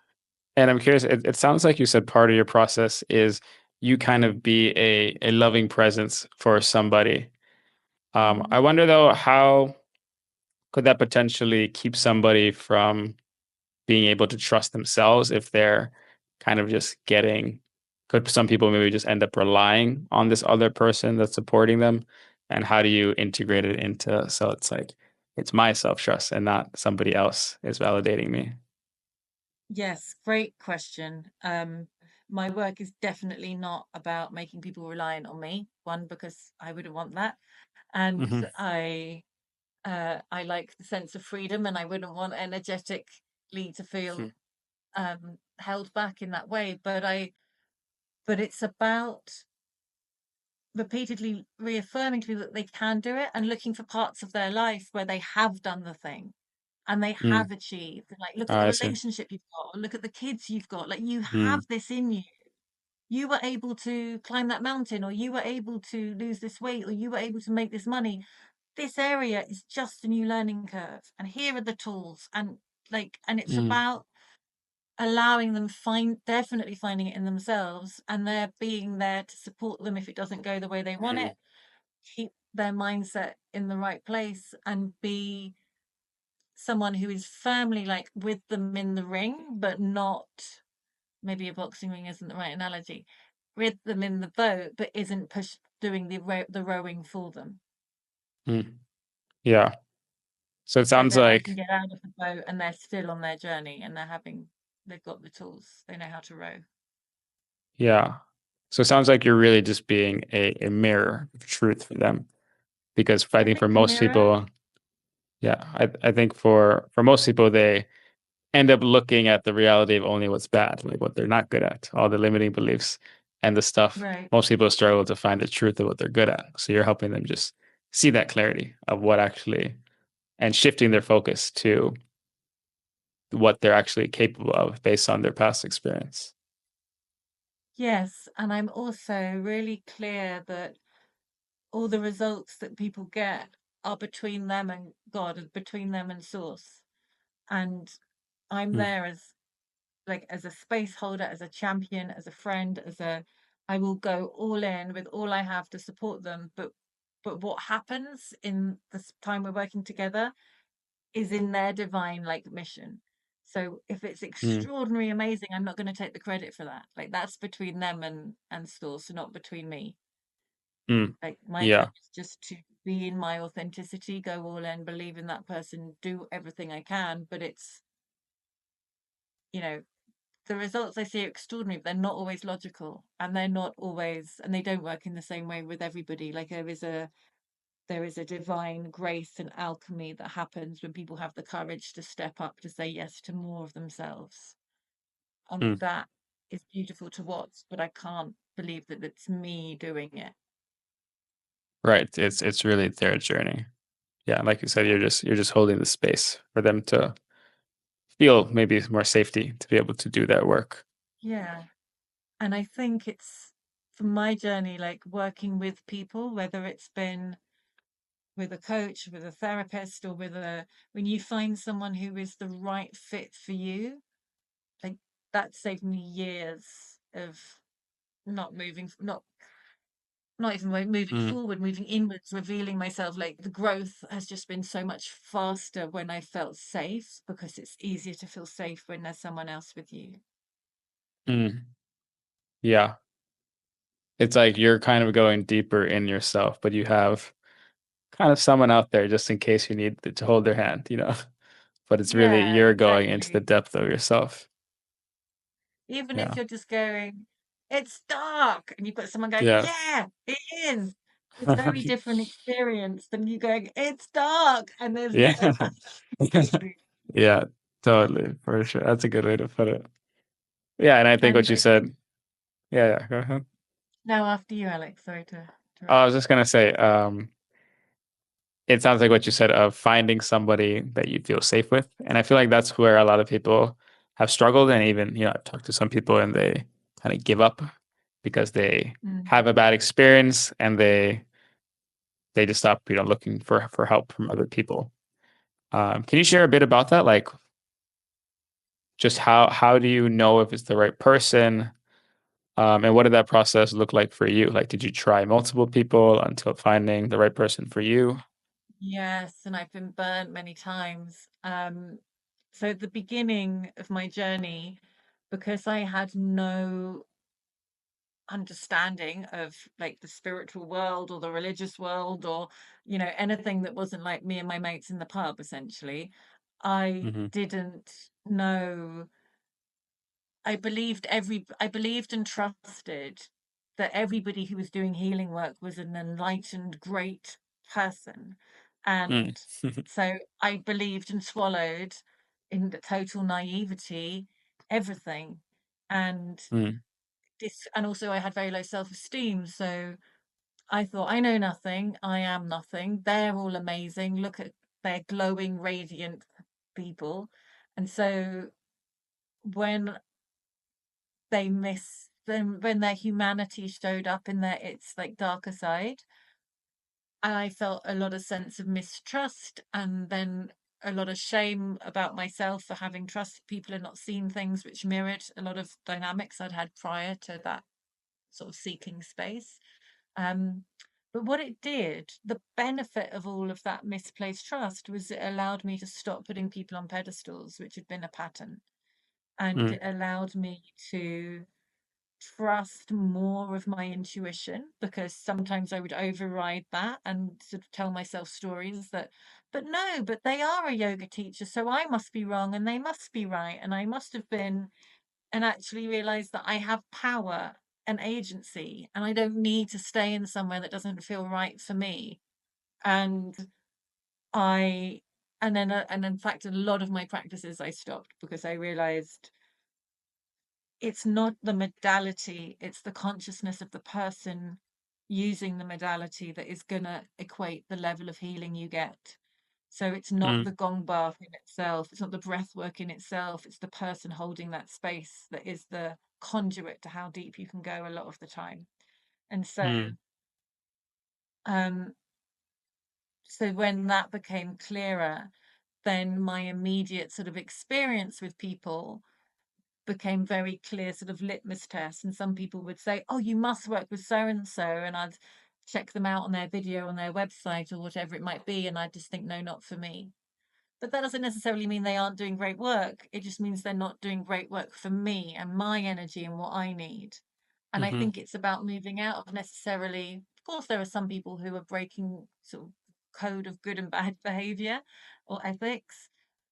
And I'm curious, it sounds like you said part of your process is you kind of be a loving presence for somebody. I
Mm.
wonder though, how could that potentially keep somebody from being able to trust themselves if they're kind of just getting, could some people maybe just end up relying on this other person that's supporting them? And how do you integrate it into, so it's like, it's my self-trust and not somebody else is validating me?
Yes, great question. My work is definitely not about making people reliant on me. One, because I wouldn't want that, and
Mm-hmm.
I like the sense of freedom, and I wouldn't want energetically to feel held back in that way. But it's about repeatedly reaffirming to people that they can do it, and looking for parts of their life where they have done the thing and they
Mm.
have achieved. Like, look at the
I see.
relationship you've got, or look at the kids you've got. Like, you have
Mm.
this in you. You were able to climb that mountain, or you were able to lose this weight, or you were able to make this money. This area is just a new learning curve, and here are the tools. And it's
Mm.
about allowing them definitely finding it in themselves, and they're being there to support them if it doesn't go the way they want
Mm.
it, keep their mindset in the right place, and be someone who is firmly like with them in the ring, but not, maybe a boxing ring isn't the right analogy, with them in the boat, but isn't doing the rowing for them,
Mm. Yeah. So it
so
sounds
that they can
like,
get out of the boat and they're still on their journey, and they've got the tools, they know how to row.
yeah. So it sounds like you're really just being a mirror of truth for them. Because I
I
think
think
for
a
most
mirror.
people, yeah, I think for most people, they end up looking at the reality of only what's bad, like what they're not good at, all the limiting beliefs and the stuff.
Right.
Most people struggle to find the truth of what they're good at. So you're helping them just see that clarity of what actually, and shifting their focus to what they're actually capable of based on their past experience.
Yes, and I'm also really clear that all the results that people get are between them and God, and between them and source. And I'm
Mm.
there as a space holder, as a champion, as a friend, I will go all in with all I have to support them. But what happens in the time we're working together is in their divine like mission. So if it's
Mm.
extraordinary, amazing, I'm not going to take the credit for that. Like, that's between them and source, not between me.
Mm.
Like my job
Yeah.
is just to be in my authenticity, go all in, believe in that person, do everything I can. But it's, you know, the results I see are extraordinary, but they're not always logical, and they're not always, and they don't work in the same way with everybody. Like there is a divine grace and alchemy that happens when people have the courage to step up to say yes to more of themselves. And
Mm.
that is beautiful to watch, but I can't believe that it's me doing it.
Right. It's really their journey. Yeah, like you said,
Yeah.
you're just holding the space for them to feel maybe more safety to be able to do that work.
Yeah. And I think it's for my journey, like working with people, whether it's been with a coach, with a therapist, or with a, when you find someone who is the right fit for you, like that saved me years of not moving, not even moving
Mm.
forward, moving inwards, revealing myself. Like the growth has just been so much faster when I felt safe, because it's easier to feel safe when there's someone else with you.
Mm. Yeah. It's like you're kind of going deeper in yourself, but you have kind of someone out there just in case you need to hold their hand, you know? But it's really
Yeah,
you're going into the
exactly.
depth of yourself.
Even if
Yeah.
you're just going, it's dark, and you've got someone going,
Yeah.
yeah, it is. It's a very different experience than you going, it's dark, and there's no
Yeah.
light.
Yeah, totally, for sure. That's a good way to put it. Yeah, and I think what
And
you
I think,
said. Yeah, go ahead.
now after you, Alex, sorry to
Oh, I
interrupt.
was just gonna say, it sounds like what you said of finding somebody that you feel safe with. And I feel like that's where a lot of people have struggled. And even, I've talked to some people and they kind of give up because they
Mm.
have a bad experience and they just stop, looking for help from other people. Can you share a bit about that? Like just how do you know if it's the right person? And what did that process look like for you? Like, did you try multiple people until finding the right person for you?
Yes, and I've been burnt many times. So at the beginning of my journey, because I had no understanding of like the spiritual world or the religious world, or anything that wasn't like me and my mates in the pub, essentially, I
Hmm.
didn't know. I believed and trusted that everybody who was doing healing work was an enlightened, great person.
Mm.
And so I believed and swallowed in the total naivety everything. And
Mm.
and also I had very low self-esteem. So I thought, I know nothing, I am nothing. They're all amazing. Look at their glowing, radiant people. And so when they miss them, when their humanity showed up in their its like darker side, I felt a lot of sense of mistrust, and then a lot of shame about myself for having trusted people and not seen things which mirrored a lot of dynamics I'd had prior to that sort of seeking space. um but what it did, the benefit of all of that misplaced trust, was it allowed me to stop putting people on pedestals, which had been a pattern, and
Mm.
it allowed me to trust more of my intuition, because sometimes I would override that and sort of tell myself stories that, but no, but they are a yoga teacher, so I must be wrong and they must be right and I must have been, and actually realize that I have power and agency and I don't need to stay in somewhere that doesn't feel right for me. And I, and in fact, a lot of my practices I stopped because I realized it's not the modality, it's the consciousness of the person using the modality that is going to equate the level of healing you get. So it's not
Mm.
the gong bath in itself, it's not the breath work in itself, it's the person holding that space that is the conduit to how deep you can go a lot of the time. And so,
Mm.
um, so when that became clearer, then my immediate sort of experience with people became very clear sort of litmus tests. And some people would say, oh, you must work with so and so, and I'd check them out on their video on their website or whatever it might be, and I'd just think, no, not for me. But that doesn't necessarily mean they aren't doing great work. It just means they're not doing great work for me and my energy and what I need. And I
Hmm.
think it's about moving out of necessarily course, there are some people who are breaking sort of code of good and bad behavior or ethics,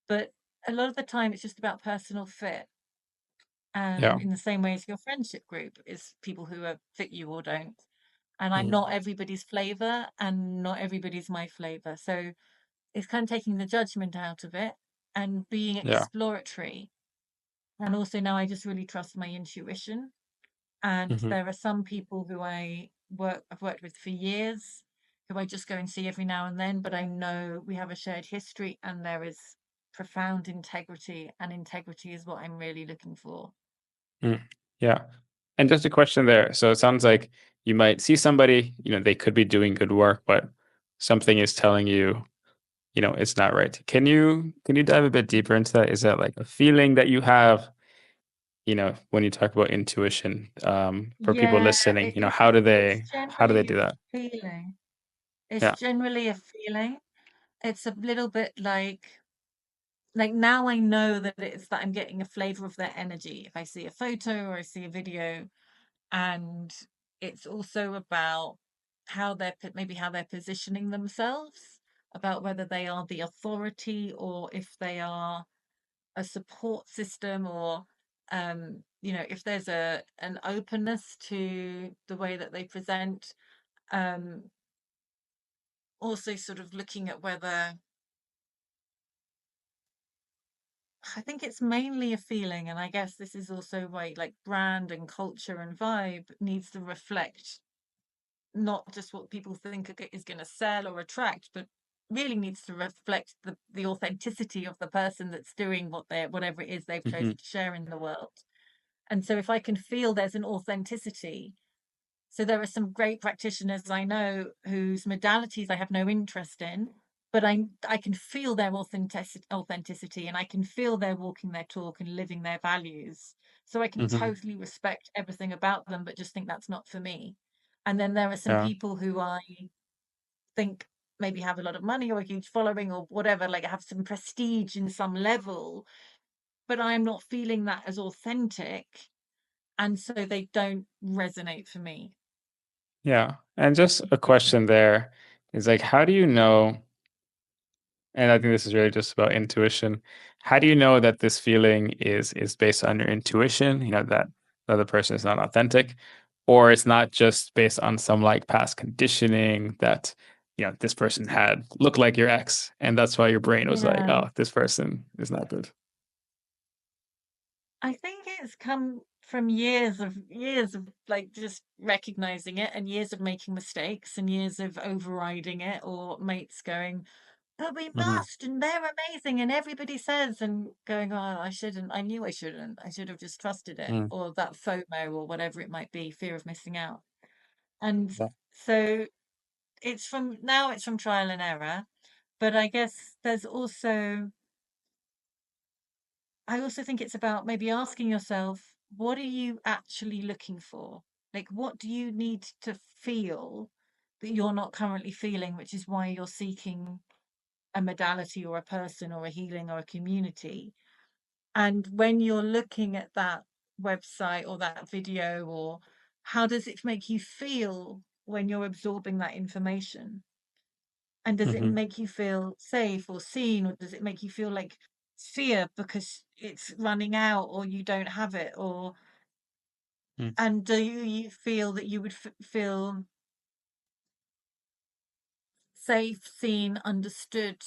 but a lot of the time it's just about personal fit.
Yeah.
And in the same way as your friendship group is people who are fit you or don't. And I'm
Mm.
not everybody's flavor and not everybody's my flavor. So it's kind of taking the judgment out of it and being
Yeah.
exploratory. And also now I just really trust my intuition. And
Mhm.
there are some people who I've worked with for years, who I just go and see every now and then, but I know we have a shared history and there is profound integrity, and integrity is what I'm really looking for.
Mm. Yeah. And just a question there. So it sounds like you might see somebody, they could be doing good work, but something is telling you, it's not right. Can you dive a bit deeper into that? Is that like a feeling that you have, when you talk about intuition, for people
Yeah,
listening,
it, it,
how
it,
do
it's
they
generally
do that?
a feeling. It's
Yeah.
generally a feeling. It's a little bit like now I know that it's that I'm getting a flavor of their energy if I see a photo or I see a video. And it's also about maybe how they're positioning themselves, about whether they are the authority or if they are a support system, or if there's an openness to the way that they present. um Also sort of looking at whether, I think it's mainly a feeling, and I guess this is also why like brand and culture and vibe needs to reflect not just what people think is going to sell or attract, but really needs to reflect the authenticity of the person that's doing whatever it is they've
Hmm.
chosen to share in the world. And so if I can feel there's an authenticity, so there are some great practitioners I know whose modalities I have no interest in, but I can feel their authenticity, and I can feel they're walking their talk and living their values. So I can
Hmm.
totally respect everything about them, but just think that's not for me. And then there are some
Yeah.
people who I think maybe have a lot of money or a huge following or whatever, like have some prestige in some level, but I'm not feeling that as authentic. And so they don't resonate for me.
Yeah. And just a question there is like, how do you know? And I think this is really just about intuition. How do you know that this feeling is based on your intuition, that the other person is not authentic, or it's not just based on some like past conditioning that, this person had looked like your ex, and that's why your brain was like,
Yeah.
oh, this person is not good.
I think it's come from years of like just recognizing it, and years of making mistakes, and years of overriding it, or mates going, "But we
Hmm.
must, and they're amazing, and everybody says," and going, "Oh, I shouldn't. I knew I shouldn't. I should have just trusted it,"
Mm.
or that FOMO or whatever it might be, fear of missing out. And
Yeah.
so it's from trial and error, but I also think it's about maybe asking yourself, what are you actually looking for? Like, what do you need to feel that you're not currently feeling, which is why you're seeking a modality or a person or a healing or a community. And when you're looking at that website or that video, or how does it make you feel when you're absorbing that information? And does it
Hmm.
make you feel safe or seen, or does it make you feel like fear because it's running out or you don't have it? Or
Mm.
and do you feel that you would feel safe, seen, understood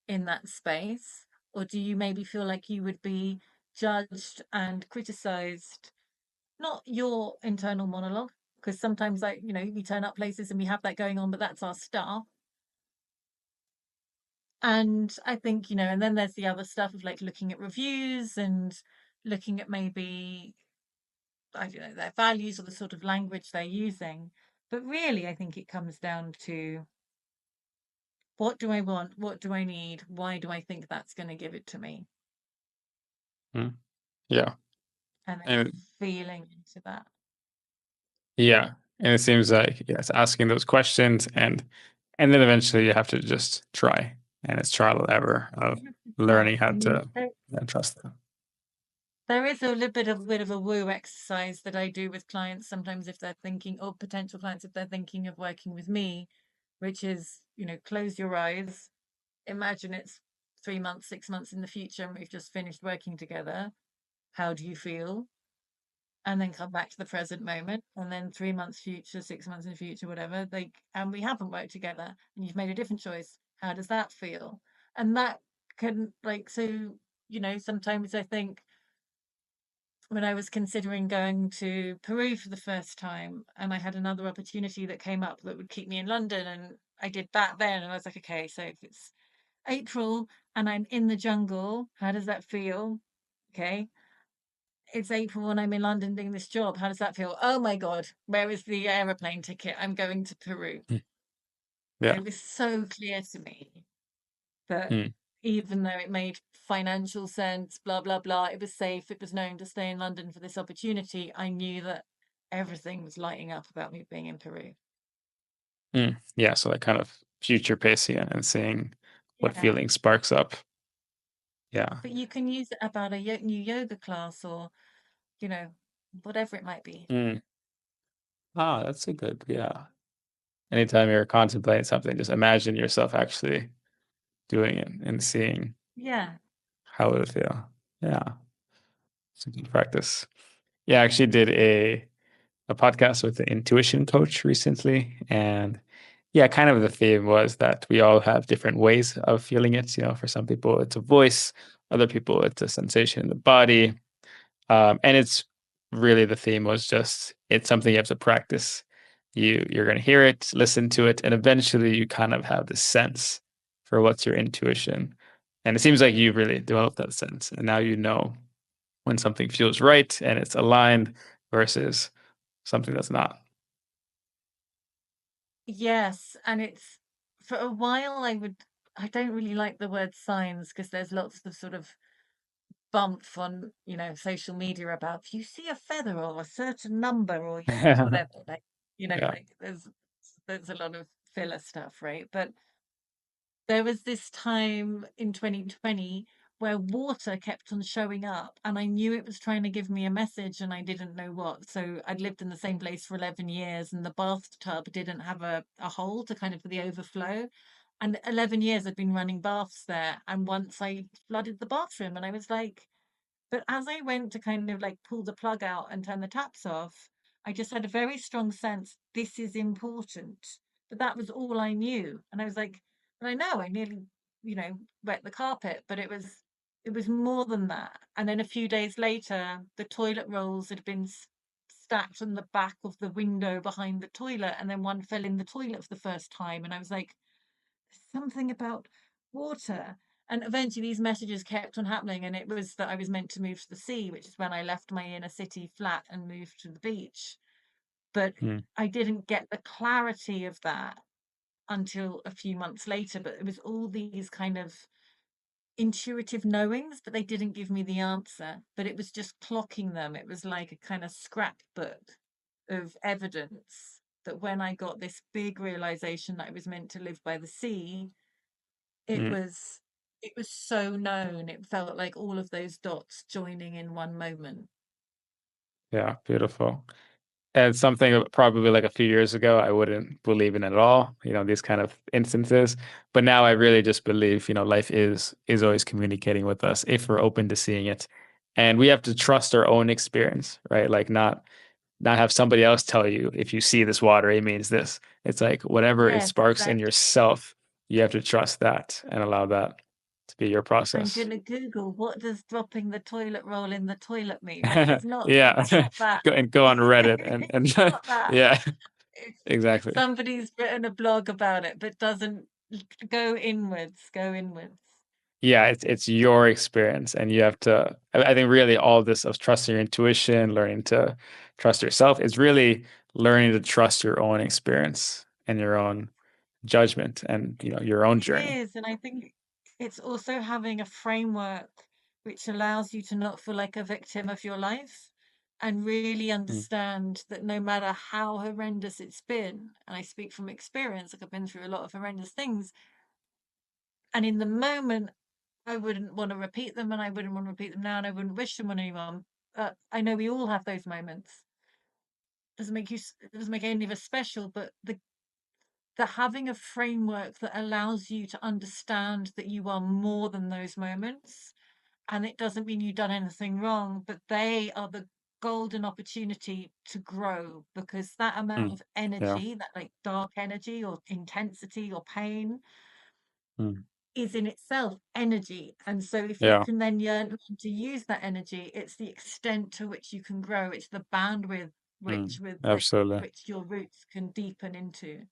in that space? Or do you maybe feel like you would be judged and criticized? Not your internal monologue, because sometimes, like, we turn up places and we have that going on, but that's our stuff. And I think, and then there's the other stuff of like looking at reviews and looking at maybe, I don't know, their values or the sort of language they're using. But really, I think it comes down to, what do I want? What do I need? Why do I think that's going to give it to me?
Mm. Yeah.
And then
And
feeling into that.
yeah, and it seems like it's asking those questions, and then eventually you have to just try, and it's trial and error of
You have to try.
learning how
And
to
there,
trust them.
There is a little bit of a woo exercise that I do with clients sometimes if they're thinking, or potential clients if they're thinking of working with me, which is, close your eyes, imagine it's 3 months, 6 months in the future, and we've just finished working together. How do you feel? And then come back to the present moment, and then 3 months future, 6 months in the future, whatever. And we haven't worked together, and you've made a different choice. How does that feel? And that can so sometimes I think when I was considering going to Peru for the first time, and I had another opportunity that came up that would keep me in London, and I did that then, and I was like, okay, so if it's April and I'm in the jungle, how does that feel? Okay. It's April and I'm in London doing this job. How does that feel? Oh my God, where is the aeroplane ticket? I'm going to Peru.
Yeah.
It was so clear to me that
Mm.
even though it made financial sense, blah, blah, blah, it was safe, it was known to stay in London for this opportunity, I knew that everything was lighting up about me being in Peru.
Mm. Yeah. So that kind of future pacing and seeing what
Yeah.
feeling sparks up. Yeah.
But you can use it about a new yoga class or, you know, whatever it might be.
Mm. Ah, that's a good, yeah. Anytime you're contemplating something, just imagine yourself actually doing it and seeing
Yeah.
how it would feel. Yeah. It's a good practice. Yeah, I actually did a podcast with the intuition coach recently. And yeah, kind of the theme was that we all have different ways of feeling it. For some people, it's a voice, other people, it's a sensation in the body. And it's really the theme was just it's something you have to practice. You're going to hear it, listen to it, and eventually you kind of have this sense for what's your intuition. And it seems like you've really developed that sense, and now you know when something feels right and it's aligned versus something that's not.
Yes, and it's for a while I don't really like the word signs because there's lots of sort of bump on, social media about if you see a feather or a certain number or whatever, like,
Yeah.
like there's a lot of filler stuff, right? But there was this time in 2020 where water kept on showing up and I knew it was trying to give me a message and I didn't know what. So I'd lived in the same place for 11 years and the bathtub didn't have a hole to kind of for the overflow. And 11 years I'd been running baths there. And once I flooded the bathroom and I was like, but as I went to kind of like pull the plug out and turn the taps off, I just had a very strong sense this is important. But that was all I knew. And I was like, and I know I nearly, wet the carpet, but it was more than that. And then a few days later, the toilet rolls had been stacked on the back of the window behind the toilet, and then one fell in the toilet for the first time. And I was like, something about water. And eventually these messages kept on happening. And it was that I was meant to move to the sea, which is when I left my inner city flat and moved to the beach. But
Mm.
I didn't get the clarity of that until a few months later. But it was all these kind of intuitive knowings, but they didn't give me the answer. But it was just clocking them. It was like a kind of scrapbook of evidence that when I got this big realization that I was meant to live by the sea, it
Mm.
was it was so known. It felt like all of those dots joining in one moment.
Yeah, beautiful. And something probably like a few years ago, I wouldn't believe in at all, these kind of instances. But now I really just believe, life is always communicating with us if we're open to seeing it. And we have to trust our own experience, right? Like not have somebody else tell you if you see this water, it means this. It's like whatever it
Yes,
sparks in
exactly.
yourself, you have to trust that and allow that to be your
I'm
process.
gonna Google what does dropping the toilet roll in the toilet mean, because it's not
Yeah.
that.
Go on Reddit and
It's not that.
yeah,
It's
exactly.
somebody's written a blog about it, but doesn't go inwards. Go inwards.
Yeah, it's your experience, and you have to. I think really all this of trusting your intuition, learning to trust yourself, is really learning to trust your own experience and your own judgment, and your own
It
journey.
is, and I think it's also having a framework which allows you to not feel like a victim of your life and really
Mm.
understand that no matter how horrendous it's been, and I speak from experience, like I've been through a lot of horrendous things, and in the moment I wouldn't want to repeat them, and I wouldn't want to repeat them now, and I wouldn't wish them on anyone. I know we all have those moments. It doesn't make any of us special, but the having a framework that allows you to understand that you are more than those moments, and it doesn't mean you've done anything wrong, but they are the golden opportunity to grow, because that amount
Mm.
of
Yeah.
energy, that like dark energy or intensity or pain,
Mm.
is in itself energy. And so if you
Yeah.
can then learn to use that energy, it's the extent to which you can grow, it's the bandwidth
Mm.
like
Absolutely.
which your roots can deepen into.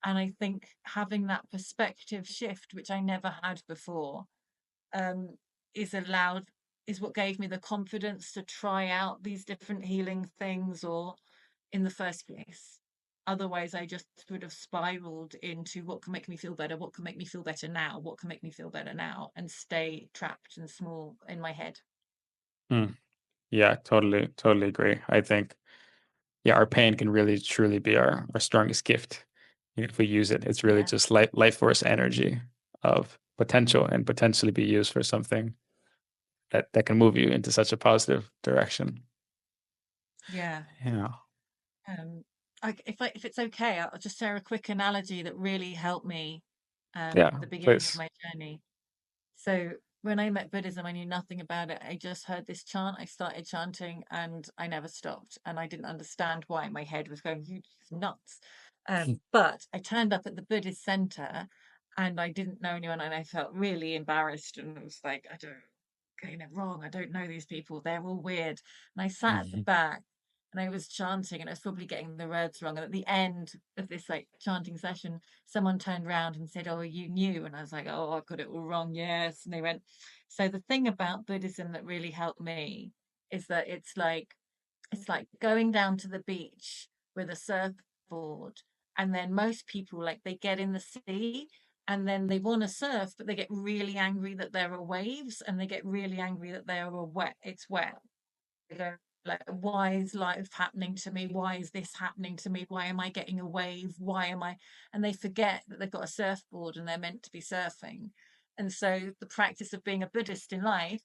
And I think having that perspective shift, which I never had before, um, is allowed is what gave me the confidence to try out these different healing things, or in the first place. Otherwise, I just would have spiraled into what can make me feel better, what can make me feel better now, what can make me feel better now, and stay trapped and small in my head.
Mm. Yeah, totally agree. I think, yeah, our pain can really truly be our strongest gift. If we use it, it's really
Yeah,
just life force energy of potential, and potentially be used for something that can move you into such a positive direction.
yeah.
Yeah.
Um, if it's okay, I'll just share a quick analogy that really helped me at
Yeah,
the beginning of
please.
my journey. So when I met Buddhism, I knew nothing about it. I just heard this chant. I started chanting, and I never stopped. And I didn't understand why. My head was going, "You nuts." But I turned up at the Buddhist center, and I didn't know anyone, and I felt really embarrassed. And I was like, I don't getting it wrong. I don't know these people. They're all weird. And I sat at the
Mhm.
back, and I was chanting, and I was probably getting the words wrong. And at the end of this like chanting session, someone turned around and said, "Oh, are you new?" And I was like, "Oh, I got it all wrong." Yes. And they went, "So the thing about Buddhism that really helped me is that it's like going down to the beach with a surfboard, and then most people like they get in the sea, and then they want to surf, but they get really angry that there are waves, and they get really angry that they are wet, it's wet. They go like, why is life happening to me? Why is this happening to me? Why am I getting a wave? Why am I? And they forget that they've got a surfboard and they're meant to be surfing. And so the practice of being a Buddhist in life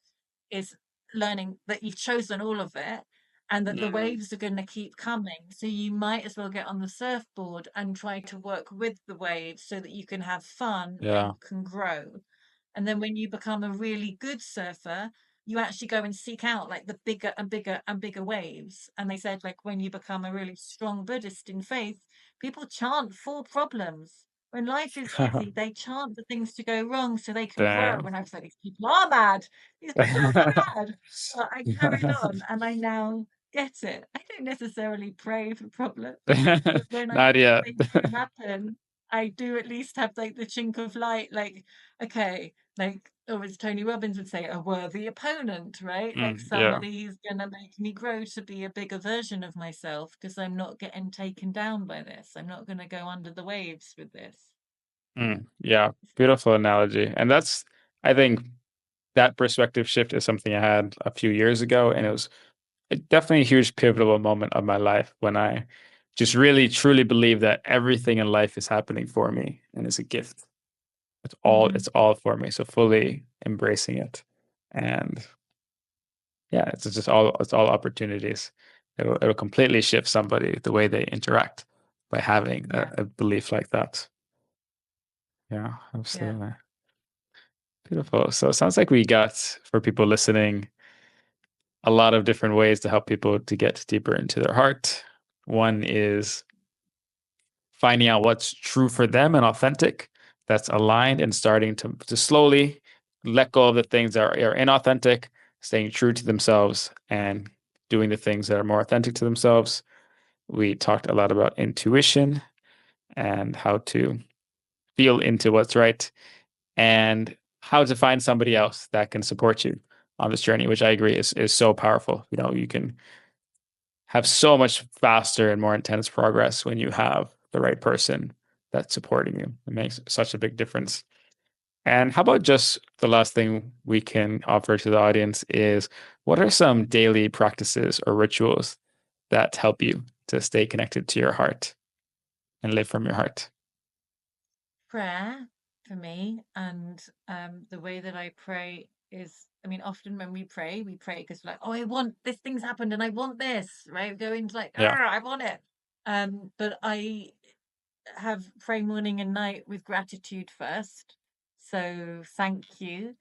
is learning that you've chosen all of it, and that the
Mm.
waves are going to keep coming. So you might as well get on the surfboard and try to work with the waves so that you can have fun and
Yeah.
you can grow. And then when you become a really good surfer, you actually go and seek out like the bigger and bigger and bigger waves. And they said, like, when you become a really strong Buddhist in faith, people chant for problems. When life is shitty, they chant for things to go wrong so they can grow.
Damn.
And I was like, these people are mad. These people are mad. But I carried on, and I now get it. I don't necessarily pray for problems, but when I
Not yet.
things do happen, I do at least have like the chink of light, like, okay, like, or as Tony Robbins would say, a worthy opponent, right? Like
Yeah.
somebody who's gonna make me grow to be a bigger version of myself, because I'm not getting taken down by this. I'm not gonna go under the waves with this.
Yeah. Beautiful analogy. And I think that perspective shift is something I had a few years ago, and it was definitely a huge pivotal moment of my life when I just really truly believe that everything in life is happening for me and is a gift.
Hmm.
It's all for me. So fully embracing it. And yeah, it's all opportunities. It'll completely shift somebody the way they interact by having
Yeah,
a belief like that. Yeah,
yeah,
absolutely. Beautiful. So it sounds like we got, for people listening, a lot of different ways to help people to get deeper into their heart. One is finding out what's true for them and authentic, that's aligned, and starting to slowly let go of the things that are inauthentic, staying true to themselves and doing the things that are more authentic to themselves. We talked a lot about intuition and how to feel into what's right, and how to find somebody else that can support you on this journey, which I agree is so powerful. You can have so much faster and more intense progress when you have the right person that's supporting you. It makes such a big difference. And how about just the last thing we can offer to the audience is, what are some daily practices or rituals that help you to stay connected to your heart and live from your heart?
prayer. for me. And the way that I pray is, I mean, often when we pray because like, oh, I want this thing's happened and I want this, right? Go into like,
Yeah.
I want it. But I have pray morning and night with gratitude first. So thank you,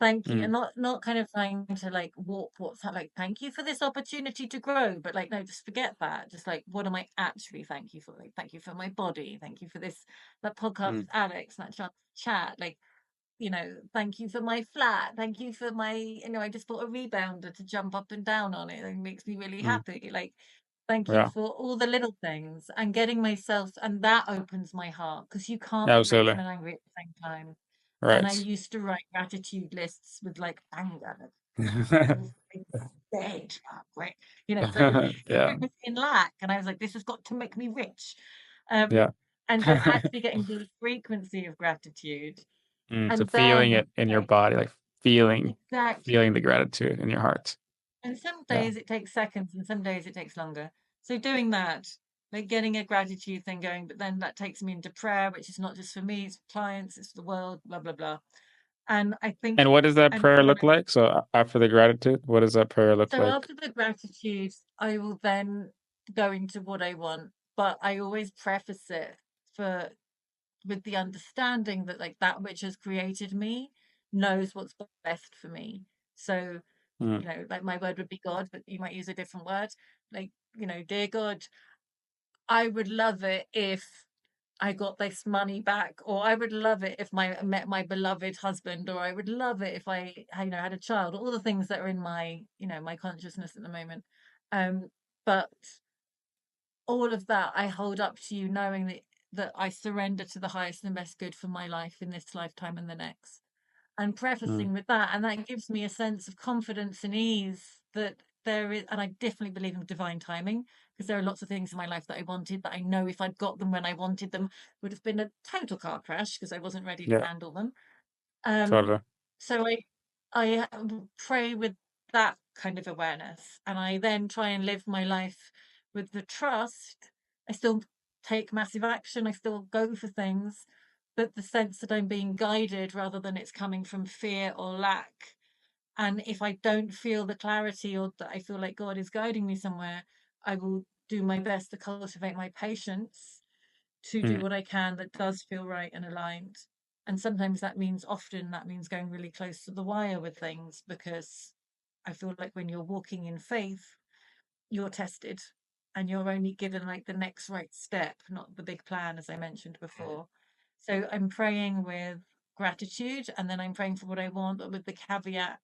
and
Mm,
not kind of trying to like warp what's like thank you for this opportunity to grow, but like no, just forget that. Just like what am I actually thank you for? Like thank you for my body, thank you for this that podcast
mm,
with Alex, that chat, like thank you for my flat, thank you for my I just bought a rebounder to jump up and down on it. It makes me really
mm.
happy. Like thank you
Yeah.
for all the little things and getting myself, and that opens my heart because you can't be grateful
Absolutely.
and angry at the same time. And I
Right.
used to write gratitude lists with like anger, like, it's dead, right? So
Yeah.
in lack, and I was like, this has got to make me rich. Um,
Yeah.
and so actually getting the frequency of gratitude,
So
and
feeling
then
it in your
like
body, like feeling
exactly.
the gratitude in your heart.
And some
Yeah.
days it takes seconds, and some days it takes longer. So doing that, like getting a gratitude thing going, but then that takes me into prayer, which is not just for me, it's for clients, it's for the world, blah blah blah. And I think,
And what does that
and
prayer
when
look like? So after the gratitude, what does that prayer look
so
like?
after the gratitude, I will then go into what I want, but I always preface it for with the understanding that like that which has created me knows what's best for me. So,
Mm,
like my word would be God, but you might use a different word. Like, dear God, I would love it if I got this money back, or I would love it if I met my beloved husband, or I would love it if I, had a child. All the things that are in my, my consciousness at the moment. But all of that I hold up to you, knowing that I surrender to the highest and best good for my life in this lifetime and the next, and
mm,
prefacing with that, and that gives me a sense of confidence and ease that there is, and I definitely believe in divine timing, because there are lots of things in my life that I wanted that I know if I'd got them when I wanted them would have been a total car crash because I wasn't ready to
yeah,
handle them. Um,
totally.
so I pray with that kind of awareness, and I then try and live my life with the trust. I still take massive action. I still go for things, but the sense that I'm being guided rather than it's coming from fear or lack. And if I don't feel the clarity or that I feel like God is guiding me somewhere, I will do my best to cultivate my patience to do
Mm,
what I can that does feel right and aligned. And often that means going really close to the wire with things, because I feel like when you're walking in faith, you're tested and you're only given like the next right step, not the big plan, as I mentioned before. So I'm praying with gratitude, and then I'm praying for what I want, but with the caveat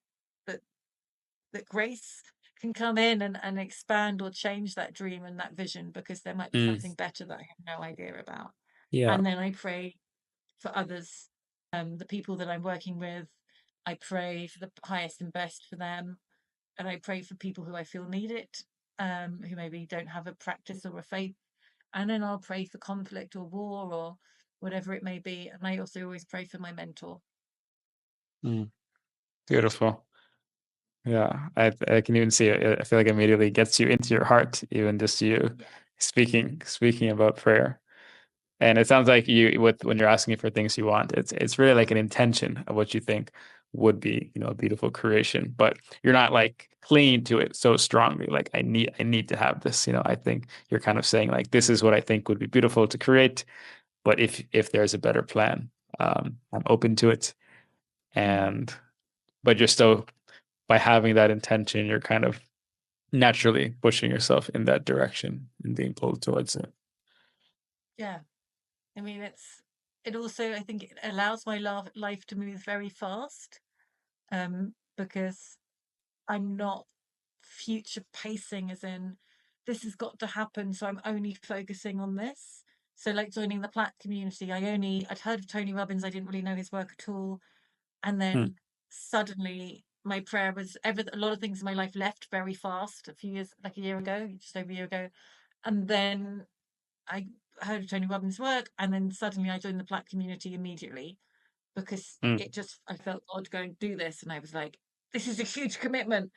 that grace can come in and expand or change that dream and that vision, because there might be
mm,
something better that I have no idea about.
yeah.
And then I pray for others, the people that I'm working with. I pray for the highest and best for them, and I pray for people who I feel need it, who maybe don't have a practice or a faith. And then I'll pray for conflict or war or whatever it may be. And I also always pray for my mentor.
Mm, beautiful. Yeah, I can even see it. I feel like immediately gets you into your heart, even just you
Yeah.
speaking about prayer. And it sounds like when you're asking for things you want, it's really like an intention of what you think would be, a beautiful creation. But you're not like clinging to it so strongly. Like I need to have this. I think you're kind of saying like this is what I think would be beautiful to create. But if there's a better plan, I'm open to it.
Mm.
And but you're still by having that intention, you're kind of naturally pushing yourself in that direction and being pulled towards it.
Yeah. I mean, it also, I think it allows my life to move very fast, because I'm not future pacing, as in, this has got to happen, so I'm only focusing on this. So, like joining the Platt community, I'd heard of Tony Robbins, I didn't really know his work at all. And
Hmm.
then suddenly my prayer was a lot of things in my life left very fast a few years, like a year ago, just over a year ago. And then I heard of Tony Robbins' work, and then suddenly I joined the Platt community immediately, because
Hmm.
I felt God going, do this. And I was like, this is a huge commitment.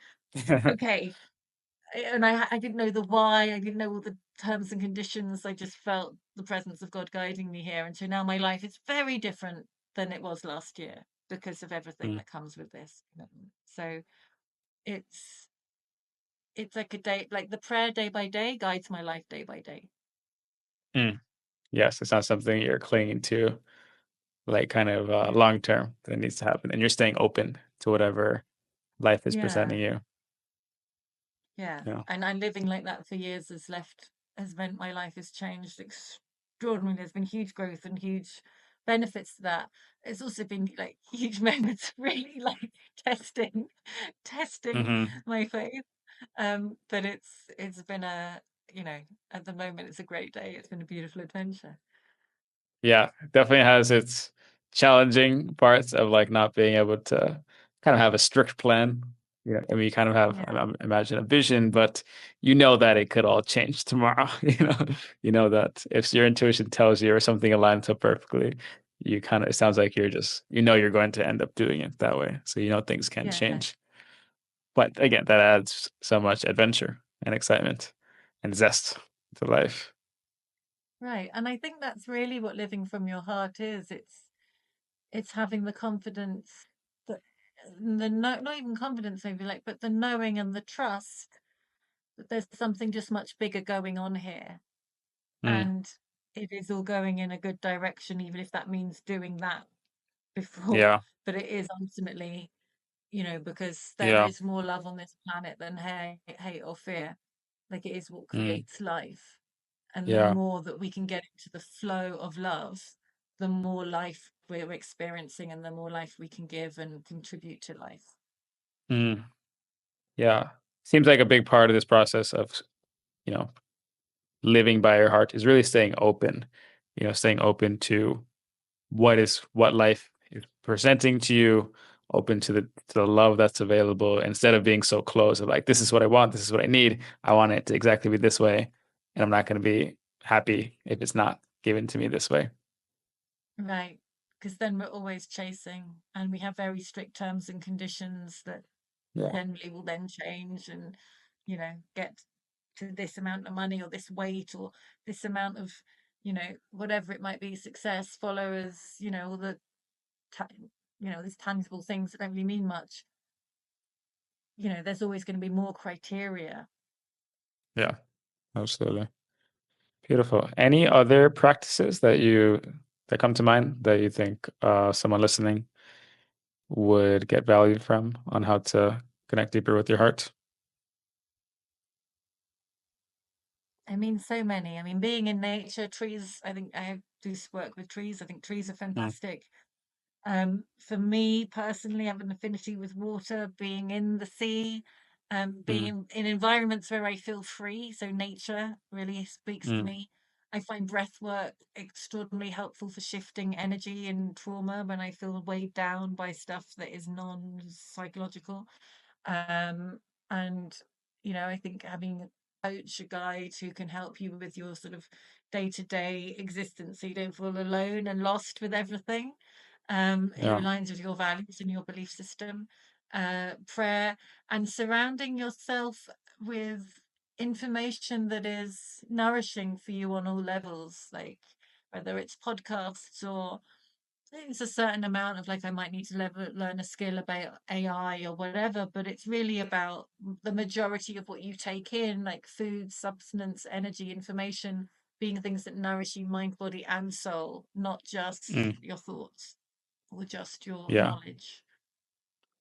Okay. And I didn't know the why, I didn't know all the terms and conditions. I just felt the presence of God guiding me here. And so now my life is very different than it was last year because of everything
Mm.
that comes with this. So it's like a day, like the prayer day by day guides my life day by day.
Mm. Yes, it's not something you're clinging to, like kind of
Yeah.
long term that it needs to happen, and you're staying open to whatever life is
Yeah.
presenting you.
Yeah.
Yeah.
And living like that for years has meant my life has changed extraordinarily. There's been huge growth and huge benefits to that. It's also been like huge moments really like testing testing
Hmm.
my faith. But it's been a, at the moment it's a great day. It's been a beautiful adventure.
Yeah, definitely has its challenging parts of like not being able to kind of have a strict plan. I mean, you kind of have,
Yeah.
imagine a vision, but you know that it could all change tomorrow. You know that if your intuition tells you or something aligns up perfectly, you kind of, it sounds like you're going to end up doing it that way. So things can
Yeah.
change. But again, that adds so much adventure and excitement and zest to life.
Right. And I think that's really what living from your heart is. It's having the confidence that the no, not even confidence maybe like, but the knowing and the trust that there's something just much bigger going on here,
Mm.
and it is all going in a good direction, even if that means doing that before.
Yeah.
But it is ultimately, because there
Yeah.
is more love on this planet than hate or fear. Like it is what
Mm.
creates life. And the
Yeah.
more that we can get into the flow of love, the more life we're experiencing and the more life we can give and contribute to life.
Mm. Yeah. Seems like a big part of this process of, you know, living by your heart is really staying open to what life is presenting to you, open to the love that's available instead of being so close of like, this is what I want, this is what I need. I want it to exactly be this way. And I'm not going to be happy if it's not given to me this way.
Right. Because then we're always chasing and we have very strict terms and conditions that
Yeah.
generally will then change and, get to this amount of money or this weight or this amount of, whatever it might be, success, followers, all the, ta- these tangible things that don't really mean much. There's always going to be more criteria.
Yeah. Absolutely. Beautiful. Any other practices that come to mind that you think someone listening would get value from on how to connect deeper with your heart?
I mean, so many. I mean, being in nature, trees, I think I do work with trees. I think trees are
Mm.
fantastic. For me personally, I have an affinity with water, being in the sea, being
Mm.
in environments where I feel free. So nature really speaks to
Mm.
me. I find breath work extraordinarily helpful for shifting energy and trauma when I feel weighed down by stuff that is non-psychological. Um, and I think having a coach, a guide who can help you with your sort of day-to-day existence so you don't feel alone and lost with everything, who
Yeah.
aligns with your values and your belief system, prayer, and surrounding yourself with information that is nourishing for you on all levels, like whether it's podcasts or it's a certain amount of like I might need to learn a skill about AI or whatever, but it's really about the majority of what you take in, like food, substance, energy, information, being things that nourish you, mind, body, and soul, not just
Mm.
your thoughts or just your
Yeah.
knowledge.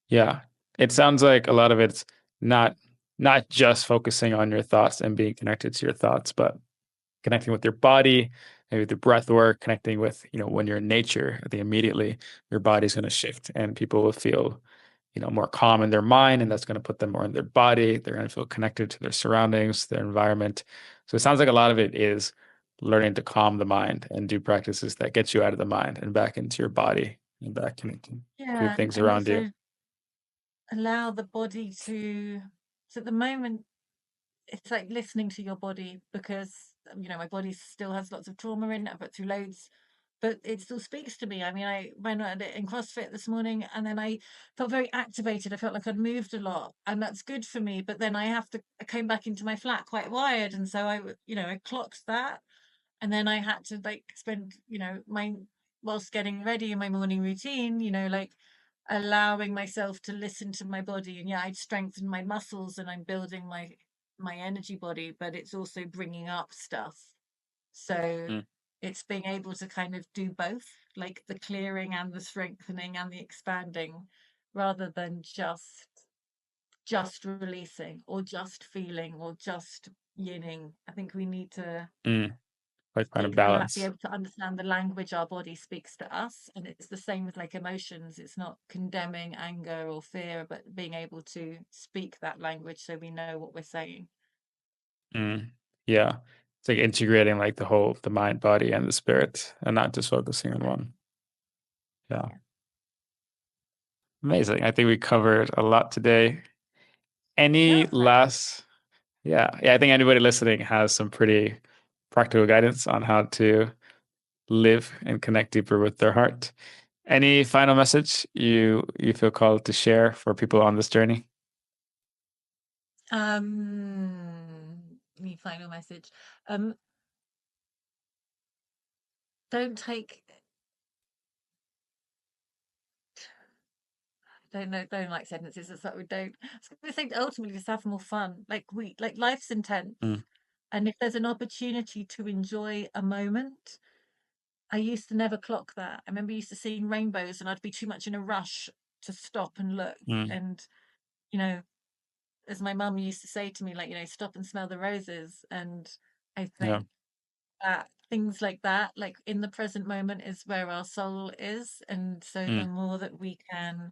Yeah. It sounds like a lot of it's not not just focusing on your thoughts and being connected to your thoughts, but connecting with your body, maybe with the breath work, connecting with, when you're in nature, I think immediately your body's going to shift and people will feel, more calm in their mind. And that's going to put them more in their body. They're going to feel connected to their surroundings, their environment. So it sounds like a lot of it is learning to calm the mind and do practices that get you out of the mind and back into your body and back connecting to the
Yeah,
things
and
around you.
also allow the body to. So at the moment, it's like listening to your body because my body still has lots of trauma in it. I've got through loads, but it still speaks to me. I mean, I went at it in CrossFit this morning, and then I felt very activated. I felt like I'd moved a lot, and that's good for me. But then I came back into my flat quite wired, and so I clocked that, and then I had to like spend my whilst getting ready in my morning routine, you know, like allowing myself to listen to my body. And yeah, I'd strengthen my muscles and I'm building my energy body, but it's also bringing up stuff. So
Mm,
it's being able to kind of do both, like the clearing and the strengthening and the expanding, rather than just releasing or just feeling or just yinning. I think we need to
mm. Like find a
kind of be
balance.
able to understand the language our body speaks to us. And it's the same with like emotions. It's not condemning anger or fear, but being able to speak that language so we know what we're saying.
Mm. Yeah. It's like integrating like the mind, body, and the spirit, and not just focusing on one. Yeah.
Yeah.
Amazing. I think we covered a lot today.
Yeah.
Any last, yeah, I think anybody listening has some pretty practical guidance on how to live and connect deeper with their heart. Any final message you feel called to share for people on this journey?
The final message. Um, don't take don't like sentences that's like we don't. I was gonna say ultimately just have more fun. Like life's intense.
Mm,
And if there's an opportunity to enjoy a moment, I used to never clock that. I remember used to seeing rainbows and I'd be too much in a rush to stop and look.
mm,
And, you know, as my mum used to say to me, like, you know, stop and smell the roses. And I
yeah.
think that things like that, like in the present moment, is where our soul is. And so the
Mm,
more that we can,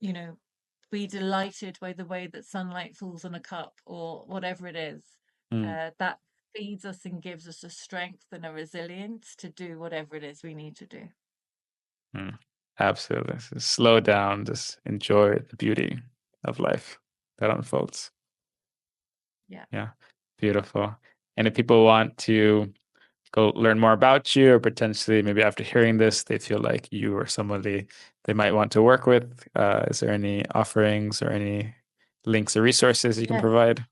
you know, be delighted by the way that sunlight falls on a cup or whatever it is,
mm,
that feeds us and gives us a strength and a resilience to do whatever it is we need to do.
mm. Absolutely. So slow down, just enjoy the beauty of life that unfolds.
Yeah.
Yeah. Beautiful. And if people want to go learn more about you, or potentially maybe after hearing this, they feel like you are somebody they might want to work with, is there any offerings or any links or resources you can
Yes.
provide?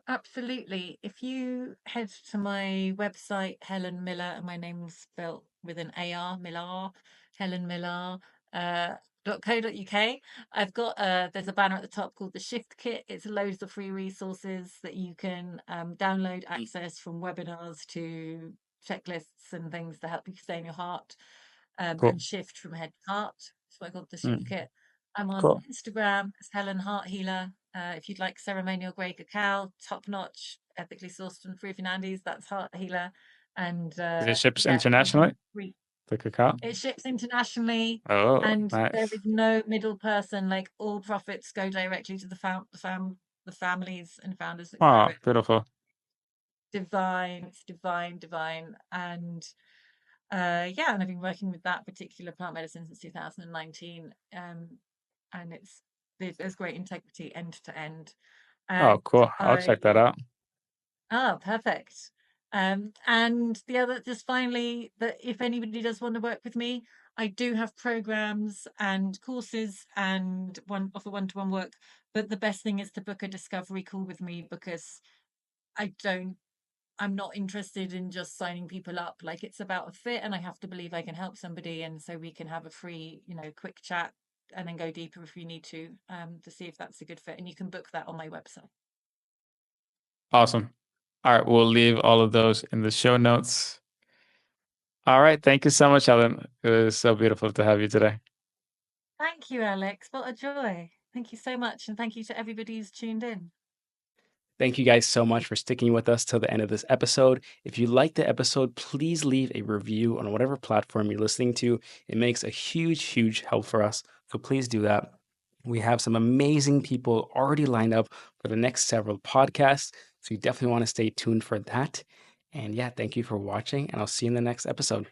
Absolutely. If you head to my website, Helen Miller, and my name's spelt with an AR, Millar, Helen Millar, .co.uk. I've got there's a banner at the top called the Shift Kit. It's loads of free resources that you can download,
Mm,
access from webinars to checklists and things to help you stay in your heart
cool.
and shift from head to heart. That's why I called the Shift
Mm,
Kit. I'm on
cool.
Instagram as Helen Heart Healer. If you'd like ceremonial grey cacao, top notch, ethically sourced from Peruvian Andes, that's Heart Healer. And
Is it ships
yeah, you can
internationally?
re-
The cacao?
it ships internationally,
Oh,
and there
nice.
is no middle person. Like all profits go directly to the families and founders that grow
Oh,
it.
beautiful.
Divine, it's divine, divine, and yeah, and I've been working with that particular plant medicine since 2019, and there's great integrity end to end,
Oh,
and
cool. I'll
I
check that out.
perfect. And the other, just finally, that if anybody does want to work with me, I do have programs and courses and offer one-to-one work. But the best thing is to book a discovery call with me because I don't I'm not interested in just signing people up. Like it's about a fit and I have to believe I can help somebody. And so we can have a free, you know, quick chat and then go deeper if you need to see if that's a good fit. And you can book that on my website.
Awesome. All right, we'll leave all of those in the show notes. All right, thank you so much, Helen. It was so beautiful to have you today.
Thank you, Alex. What a joy. Thank you so much. And thank you to everybody who's tuned in.
Thank you guys so much for sticking with us till the end of this episode. If you liked the episode, please leave a review on whatever platform you're listening to. It makes a huge, huge help for us. So please do that. We have some amazing people already lined up for the next several podcasts. So you definitely want to stay tuned for that. And yeah, thank you for watching, and I'll see you in the next episode.